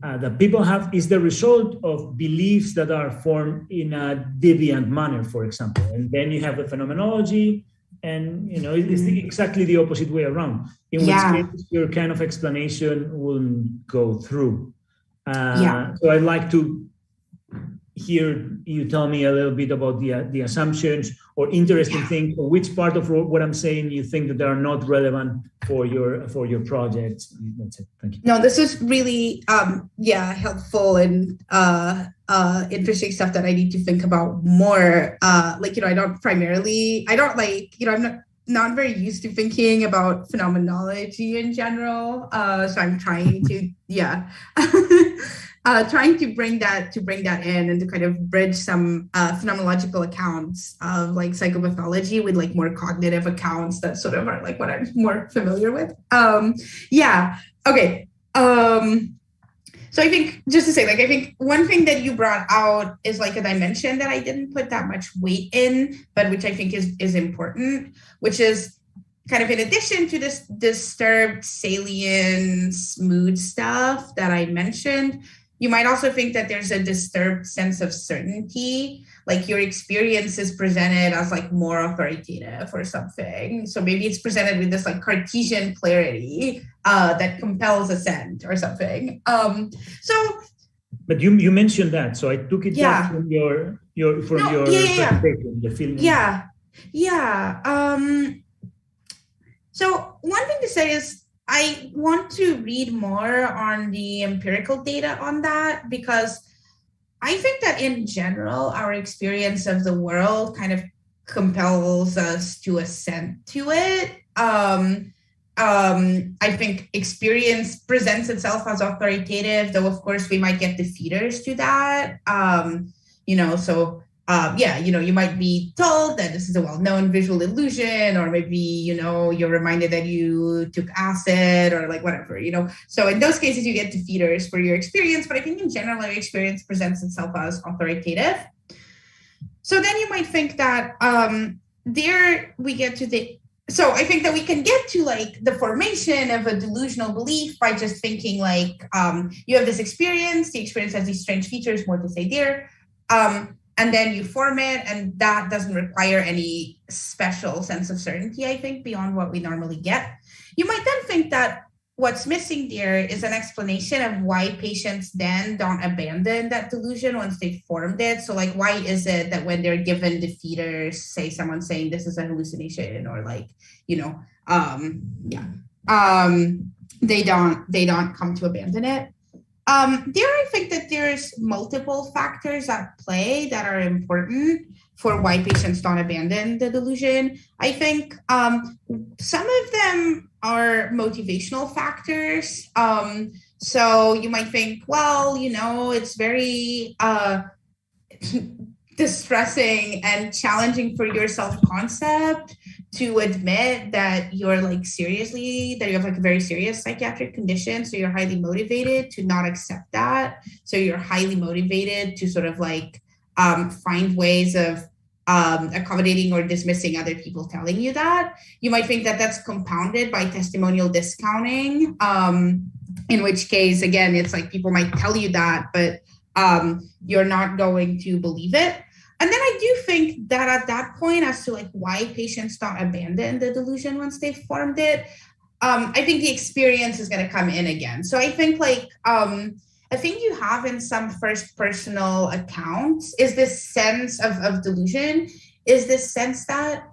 That people have is the result of beliefs that are formed in a deviant manner, for example. And then you have the phenomenology, and it's exactly the opposite way around. In which case, your kind of explanation wouldn't go through. So I'd like to hear you tell me a little bit about the assumptions or interesting things, or which part of what I'm saying you think that they are not relevant for your project. That's it. Thank you. No, this is really helpful and interesting stuff that I need to think about more. I'm not very used to thinking about phenomenology in general. So I'm trying to bring that in and to kind of bridge some phenomenological accounts of like psychopathology with like more cognitive accounts that sort of are like what I'm more familiar with. Okay. So I think, just to say, I think one thing that you brought out is like a dimension that I didn't put that much weight in, but which I think is important, which is kind of in addition to this disturbed salience mood stuff that I mentioned. You might also think that there's a disturbed sense of certainty, like your experience is presented as like more authoritative or something. So maybe it's presented with this like Cartesian clarity that compels assent or something. But you mentioned that, so I took it back from your presentation, the film. So one thing to say is, I want to read more on the empirical data on that, because I think that in general, our experience of the world kind of compels us to assent to it. I think experience presents itself as authoritative, though of course we might get defeaters to that. You might be told that this is a well-known visual illusion, or maybe, you're reminded that you took acid or like whatever, So in those cases, you get defeaters for your experience. But I think in general, our experience presents itself as authoritative. So then you might think that so I think that we can get to like the formation of a delusional belief by just thinking like, you have this experience, the experience has these strange features, more to say there. And then you form it, and that doesn't require any special sense of certainty, I think, beyond what we normally get. You might then think that what's missing there is an explanation of why patients then don't abandon that delusion once they've formed it. So like, why is it that when they're given defeaters, say someone saying this is a hallucination, or like, they don't come to abandon it. I think that there's multiple factors at play that are important for why patients don't abandon the delusion. I think some of them are motivational factors. So you might think, well, you know, it's very distressing and challenging for your self-concept to admit that you're like that you have like a very serious psychiatric condition. So you're highly motivated to not accept that. So you're highly motivated to sort of like find ways of accommodating or dismissing other people telling you that. You might think that that's compounded by testimonial discounting, in which case, again, it's like people might tell you that, but you're not going to believe it. And then I do think that at that point, as to like why patients don't abandon the delusion once they've formed it, I think the experience is going to come in again. So I think like, I think you have in some first personal accounts is this sense of delusion, is this sense that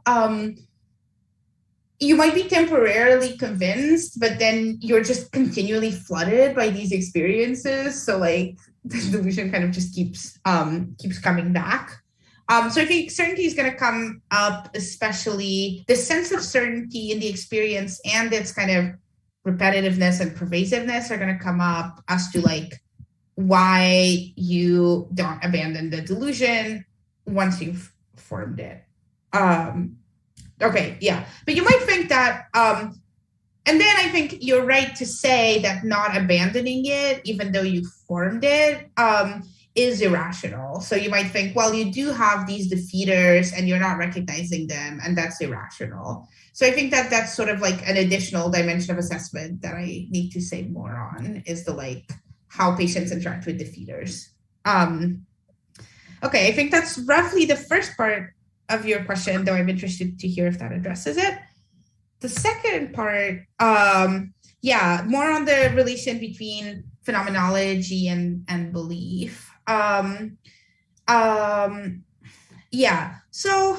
you might be temporarily convinced, but then you're just continually flooded by these experiences. So like the delusion kind of just keeps coming back. So I think certainty is going to come up, especially the sense of certainty in the experience and its kind of repetitiveness and pervasiveness are going to come up as to like why you don't abandon the delusion once you've formed it. Okay, yeah. But you might think that, and then I think you're right to say that not abandoning it, even though you formed it, is irrational. So you might think, well, you do have these defeaters and you're not recognizing them, and that's irrational. So I think that that's sort of like an additional dimension of assessment that I need to say more on, is the like how patients interact with defeaters. Okay, I think that's roughly the first part of your question, though I'm interested to hear if that addresses it. The second part, yeah, more on the relation between phenomenology and belief. Yeah, so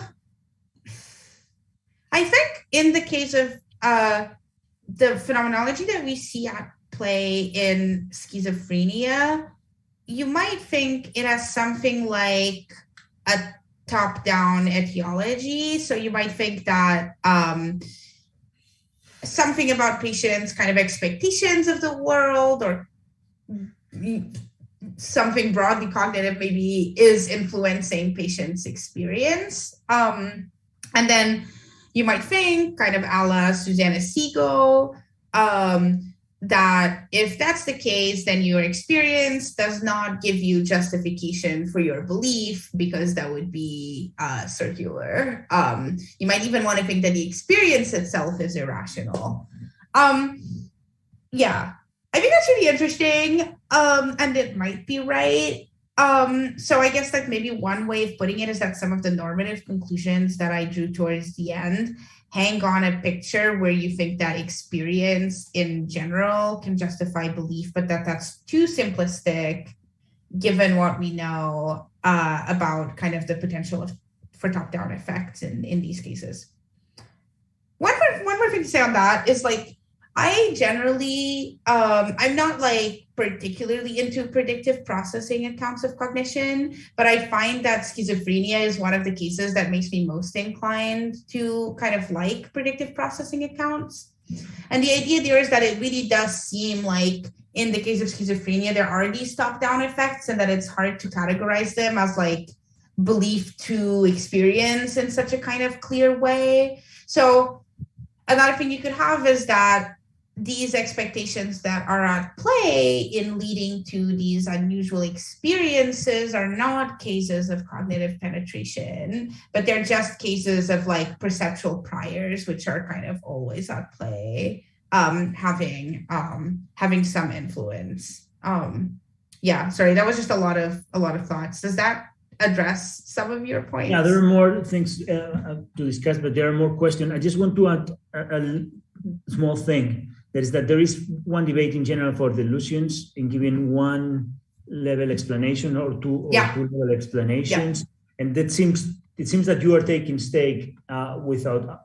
I think in the case of the phenomenology that we see at play in schizophrenia, you might think it has something like a top-down etiology. So you might think that something about patients' kind of expectations of the world, or something broadly cognitive maybe, is influencing patients' experience. And then you might think, kind of a la Susanna Siegel, that if that's the case, then your experience does not give you justification for your belief, because that would be circular. You might even want to think that the experience itself is irrational. Yeah, I think that's really interesting, and it might be right. So I guess like maybe one way of putting it is that some of the normative conclusions that I drew towards the end hang on a picture where you think that experience in general can justify belief, but that's too simplistic given what we know about kind of the potential for top-down effects in these cases. One more thing to say on that is like, I generally, I'm not like particularly into predictive processing accounts of cognition, but I find that schizophrenia is one of the cases that makes me most inclined to kind of like predictive processing accounts. And the idea there is that it really does seem like in the case of schizophrenia, there are these top-down effects, and that it's hard to categorize them as like belief to experience in such a kind of clear way. So another thing you could have is that these expectations that are at play in leading to these unusual experiences are not cases of cognitive penetration, but they're just cases of like perceptual priors, which are kind of always at play, having some influence. Yeah, sorry, that was just a lot of thoughts. Does that address some of your points? Yeah, there are more things to discuss, but there are more questions. I just want to add a small thing. That is that there is one debate in general for delusions in giving one level explanation or two level explanations, and it seems that you are taking stake without.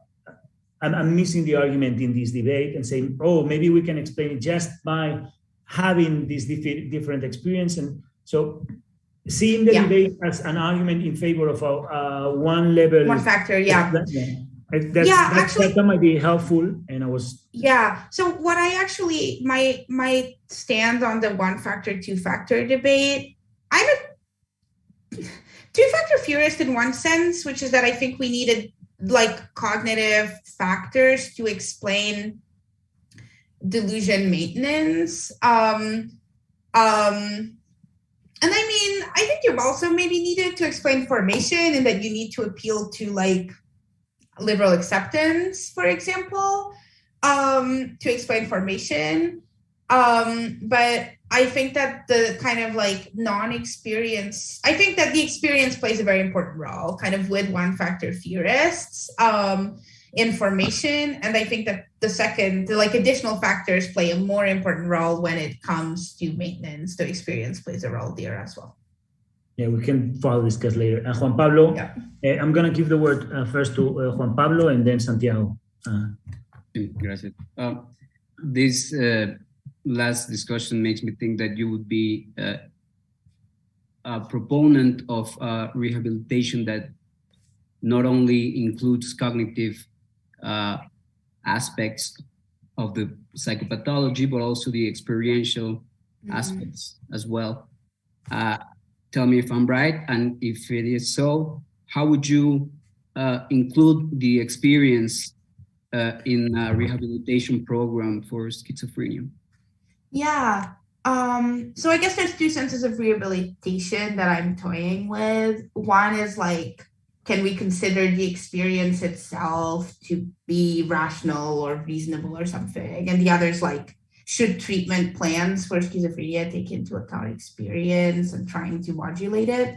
I'm missing the argument in this debate and saying, oh, maybe we can explain it just by having this different experience, and so seeing the debate as an argument in favor of one level, one factor, That might be helpful, and I was. Yeah. So what I actually my stand on the one-factor, two-factor debate, I'm a two-factor theorist in one sense, which is that I think we needed like cognitive factors to explain delusion maintenance. And I mean, I think you've also maybe needed to explain formation, and that you need to appeal to like liberal acceptance, for example, to explain formation. But I think that the kind of like non-experience, I think that the experience plays a very important role kind of with one-factor theorists in formation. And I think that the like additional factors play a more important role when it comes to maintenance. The experience plays a role there as well. Yeah, we can further discuss later. Juan Pablo, I'm going to give the word first to Juan Pablo and then Santiago. Gracias. This last discussion makes me think that you would be a proponent of rehabilitation that not only includes cognitive aspects of the psychopathology, but also the experiential aspects as well. Tell me if I'm right, and if it is so, how would you include the experience in a rehabilitation program for schizophrenia? Yeah. So I guess there's two senses of rehabilitation that I'm toying with. One is like, can we consider the experience itself to be rational or reasonable or something? And the other is like, should treatment plans for schizophrenia take into account experience and trying to modulate it?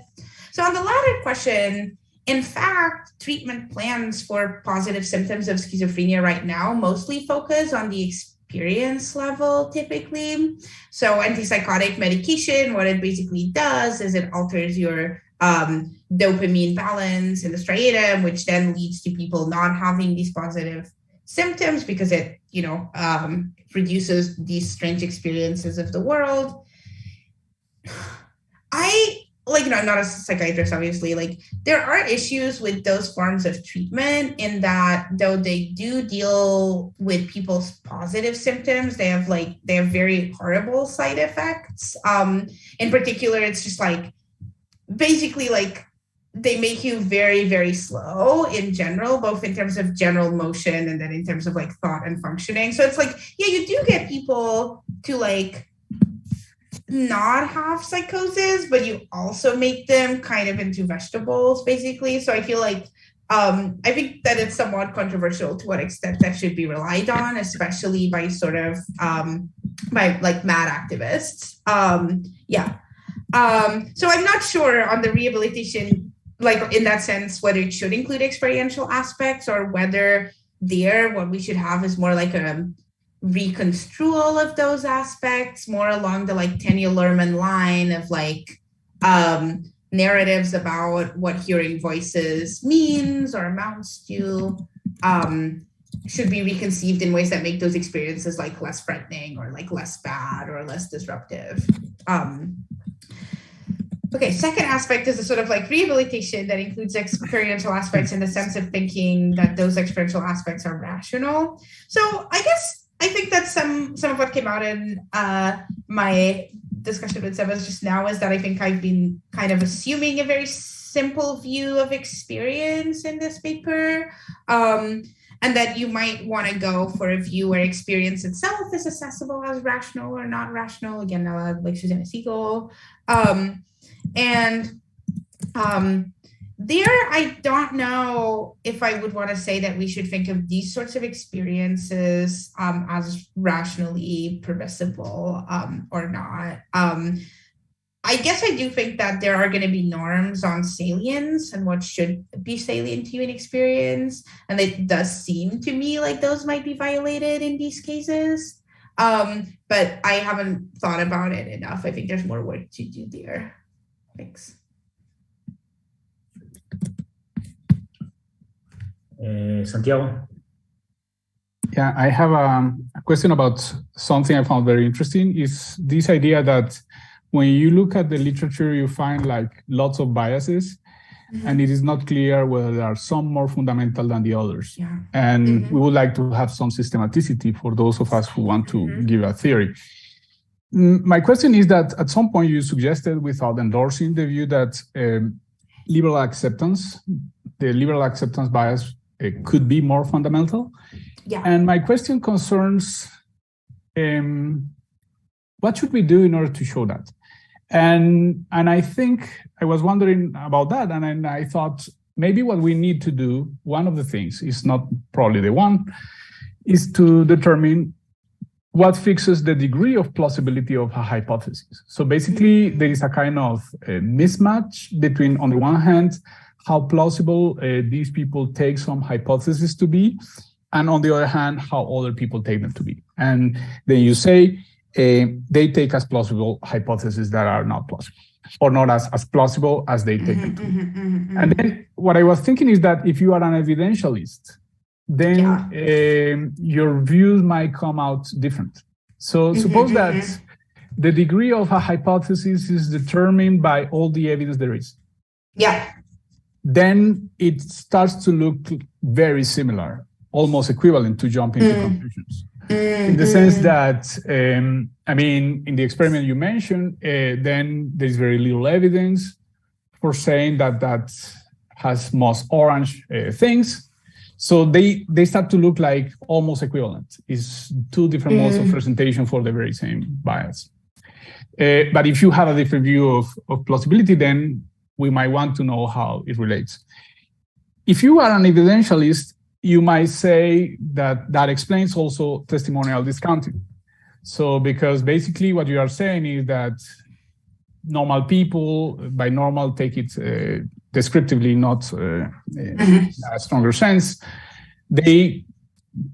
So on the latter question, in fact, treatment plans for positive symptoms of schizophrenia right now mostly focus on the experience level typically. So antipsychotic medication, what it basically does is it alters your dopamine balance in the striatum, which then leads to people not having these positive symptoms because it, reduces these strange experiences of the world. I'm not a psychiatrist, obviously, like there are issues with those forms of treatment in that though they do deal with people's positive symptoms, they have very horrible side effects. In particular, it's just like, basically like they make you very, very slow in general, both in terms of general motion and then in terms of like thought and functioning. So it's like, yeah, you do get people to like not have psychosis, but you also make them kind of into vegetables, basically. So I feel like, I think that it's somewhat controversial to what extent that should be relied on, especially by sort of, by like mad activists. So I'm not sure on the rehabilitation, like in that sense, whether it should include experiential aspects or whether what we should have is more like a reconstrual of those aspects, more along the like Tanya Luhrmann line of like narratives about what hearing voices means or amounts to, should be reconceived in ways that make those experiences like less frightening or like less bad or less disruptive. Okay, second aspect is a sort of like rehabilitation that includes experiential aspects in the sense of thinking that those experiential aspects are rational. So I think that some of what came out in my discussion with Sebas just now is that I think I've been kind of assuming a very simple view of experience in this paper, and that you might want to go for a view where experience itself is accessible as rational or not rational. Again, like Susanna Siegel. There, I don't know if I would want to say that we should think of these sorts of experiences as rationally permissible or not. I guess I do think that there are going to be norms on salience and what should be salient to you in experience. And it does seem to me like those might be violated in these cases. But I haven't thought about it enough. I think there's more work to do there. Thanks. Santiago? Yeah, I have a question about something I found very interesting, is this idea that when you look at the literature, you find like lots of biases. and it is not clear whether there are some more fundamental than the others. Yeah. And we would like to have some systematicity for those of us who want to give a theory. My question is that at some point you suggested, without endorsing the view, that liberal acceptance, the liberal acceptance bias could be more fundamental. Yeah. And my question concerns what should we do in order to show that? And I think I was wondering about that, and I thought maybe what we need to do, one of the things, is not probably the one, is to determine what fixes the degree of plausibility of a hypothesis. So basically, there is a kind of mismatch between, on the one hand, how plausible these people take some hypotheses to be, and on the other hand, how other people take them to be. And then you say they take as plausible hypotheses that are not plausible, or not as plausible as they take them to be. And then what I was thinking is that if you are an evidentialist, then your views might come out different. So suppose that the degree of a hypothesis is determined by all the evidence there is. Yeah. Then it starts to look very similar, almost equivalent to jumping to conclusions. In the sense that, I mean, in the experiment you mentioned, then there's very little evidence for saying that that has most orange things. So they start to look like almost equivalent. It's two different modes of presentation for the very same bias. But if you have a different view of plausibility, then we might want to know how it relates. If you are an evidentialist, you might say that that explains also testimonial discounting. So because basically what you are saying is that normal people, by normal, take it descriptively, not in a stronger sense, they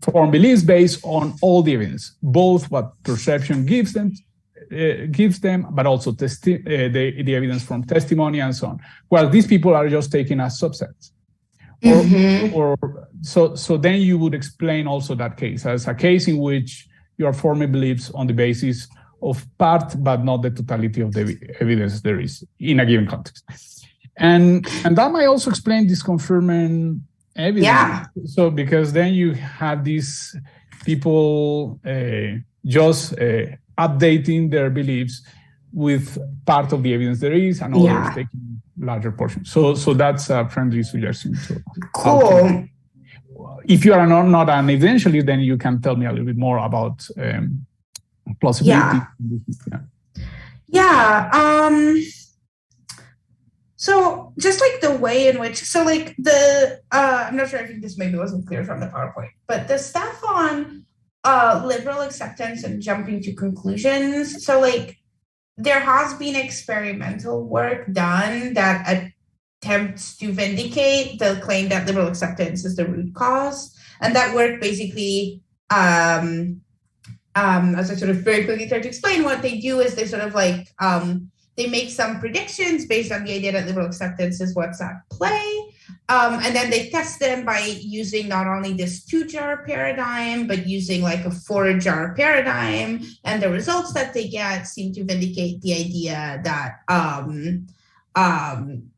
form beliefs based on all the evidence, both what perception gives them, but also the evidence from testimony and so on. Well, these people are just taking as subsets. So then you would explain also that case as a case in which you are forming beliefs on the basis of part, but not the totality of the evidence there is in a given context. And that might also explain this confirming evidence. Yeah. So because then you have these people just updating their beliefs with part of the evidence there is, and others taking larger portions. So that's a friendly suggestion. Cool. If you are not an evidentialist, then you can tell me a little bit more about plausibility. So just like the way in which, so like I'm not sure, I think this maybe wasn't clear from the PowerPoint, but the stuff on liberal acceptance and jumping to conclusions. So like there has been experimental work done that attempts to vindicate the claim that liberal acceptance is the root cause. And that work basically, as I sort of very quickly tried to explain, what they do is they sort of like, they make some predictions based on the idea that liberal acceptance is what's at play. And then they test them by using not only this 2-jar paradigm, but using like a 4-jar paradigm. And the results that they get seem to vindicate the idea that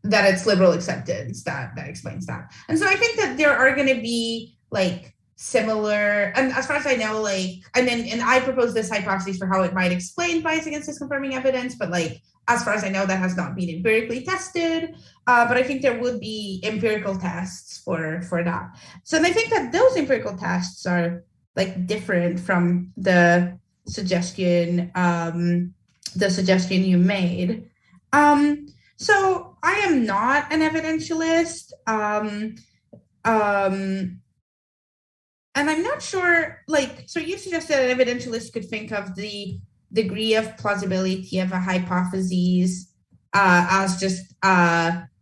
that it's liberal acceptance that explains that. And so I think that there are going to be like similar, and as far as I know, like, and I propose this hypothesis for how it might explain bias against disconfirming evidence, but like, as far as I know, that has not been empirically tested, but I think there would be empirical tests for that. So I think that those empirical tests are like different from the suggestion you made. So I am not an evidentialist, and I'm not sure, like, so you suggested an evidentialist could think of the degree of plausibility of a hypothesis as just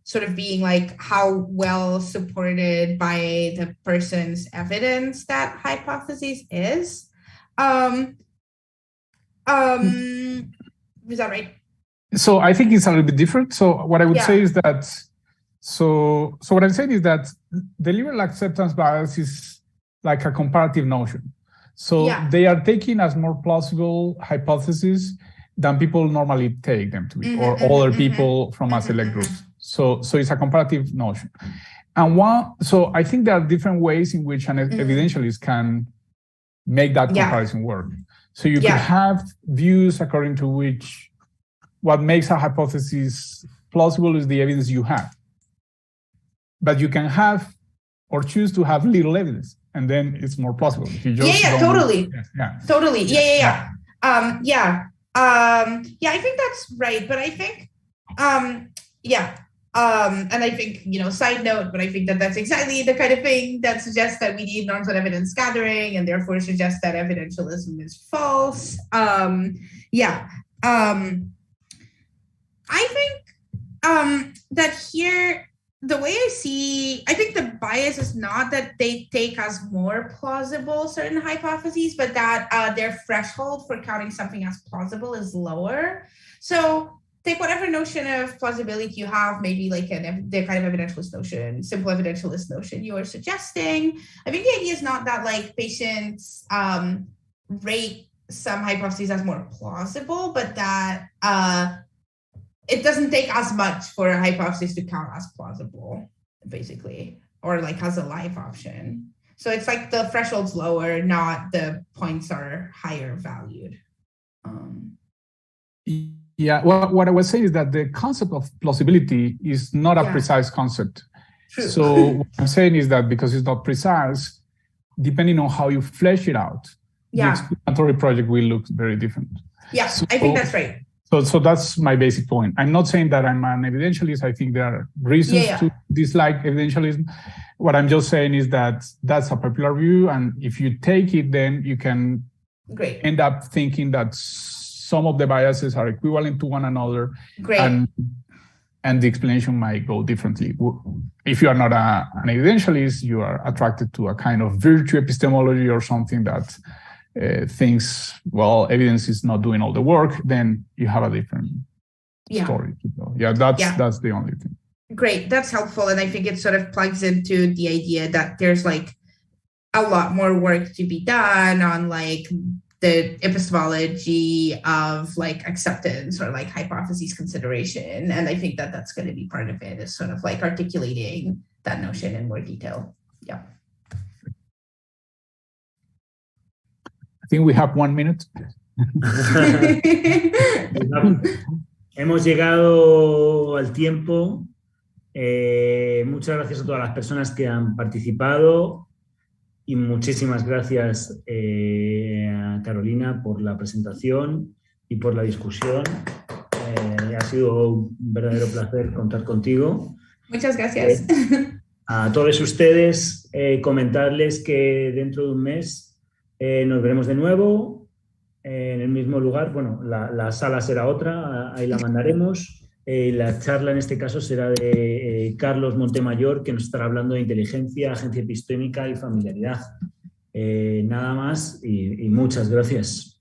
sort of being like how well supported by the person's evidence that hypothesis is. Is that right? So I think it's a little bit different. So what I would say is that, so what I'm saying is that the liberal acceptance bias is like a comparative notion. So they are taking as more plausible hypotheses than people normally take them to be, or other people from a select group. So it's a comparative notion. And so I think there are different ways in which an evidentialist can make that comparison work. So you can have views according to which what makes a hypothesis plausible is the evidence you have. But you can have or choose to have little evidence, and then it's more plausible. If you just totally. Totally. I think that's right. But I think, and I think, side note, but I think that that's exactly the kind of thing that suggests that we need norms on evidence gathering and therefore suggests that evidentialism is false. I think that here, the way I think the bias is not that they take as more plausible certain hypotheses, but that their threshold for counting something as plausible is lower. So take whatever notion of plausibility you have, maybe like the kind of evidentialist notion, simple evidentialist notion you are suggesting. I think the idea is not that like patients rate some hypotheses as more plausible, but that it doesn't take as much for a hypothesis to count as plausible, basically, or like as a live option. So it's like the threshold's lower, not the points are higher valued. What I was saying is that the concept of plausibility is not a precise concept. True. So what I'm saying is that because it's not precise, depending on how you flesh it out, the explanatory project will look very different. Yeah, so, I think that's right. So that's my basic point. I'm not saying that I'm an evidentialist. I think there are reasons to dislike evidentialism. What I'm just saying is that that's a popular view. And if you take it, then you can end up thinking that some of the biases are equivalent to one another. And the explanation might go differently. If you are not an evidentialist, you are attracted to a kind of virtue epistemology or something that thinks, well, evidence is not doing all the work, then you have a different story to go. That's the only thing. Great, that's helpful. And I think it sort of plugs into the idea that there's like a lot more work to be done on like the epistemology of like acceptance or like hypotheses consideration. And I think that that's going to be part of it, is sort of like articulating that notion in more detail. Yeah. I think we have 1 minute. Hemos llegado al tiempo. Muchas gracias a todas las personas que han participado y muchísimas gracias a Carolina por la presentación y por la discusión. Ha sido un verdadero placer contar contigo. Muchas gracias. A todos ustedes, comentarles que dentro de un mes nos veremos de nuevo en el mismo lugar. Bueno, la sala será otra, ahí la mandaremos. La charla en este caso será de Carlos Montemayor, que nos estará hablando de inteligencia, agencia epistémica y familiaridad. Nada más y muchas gracias.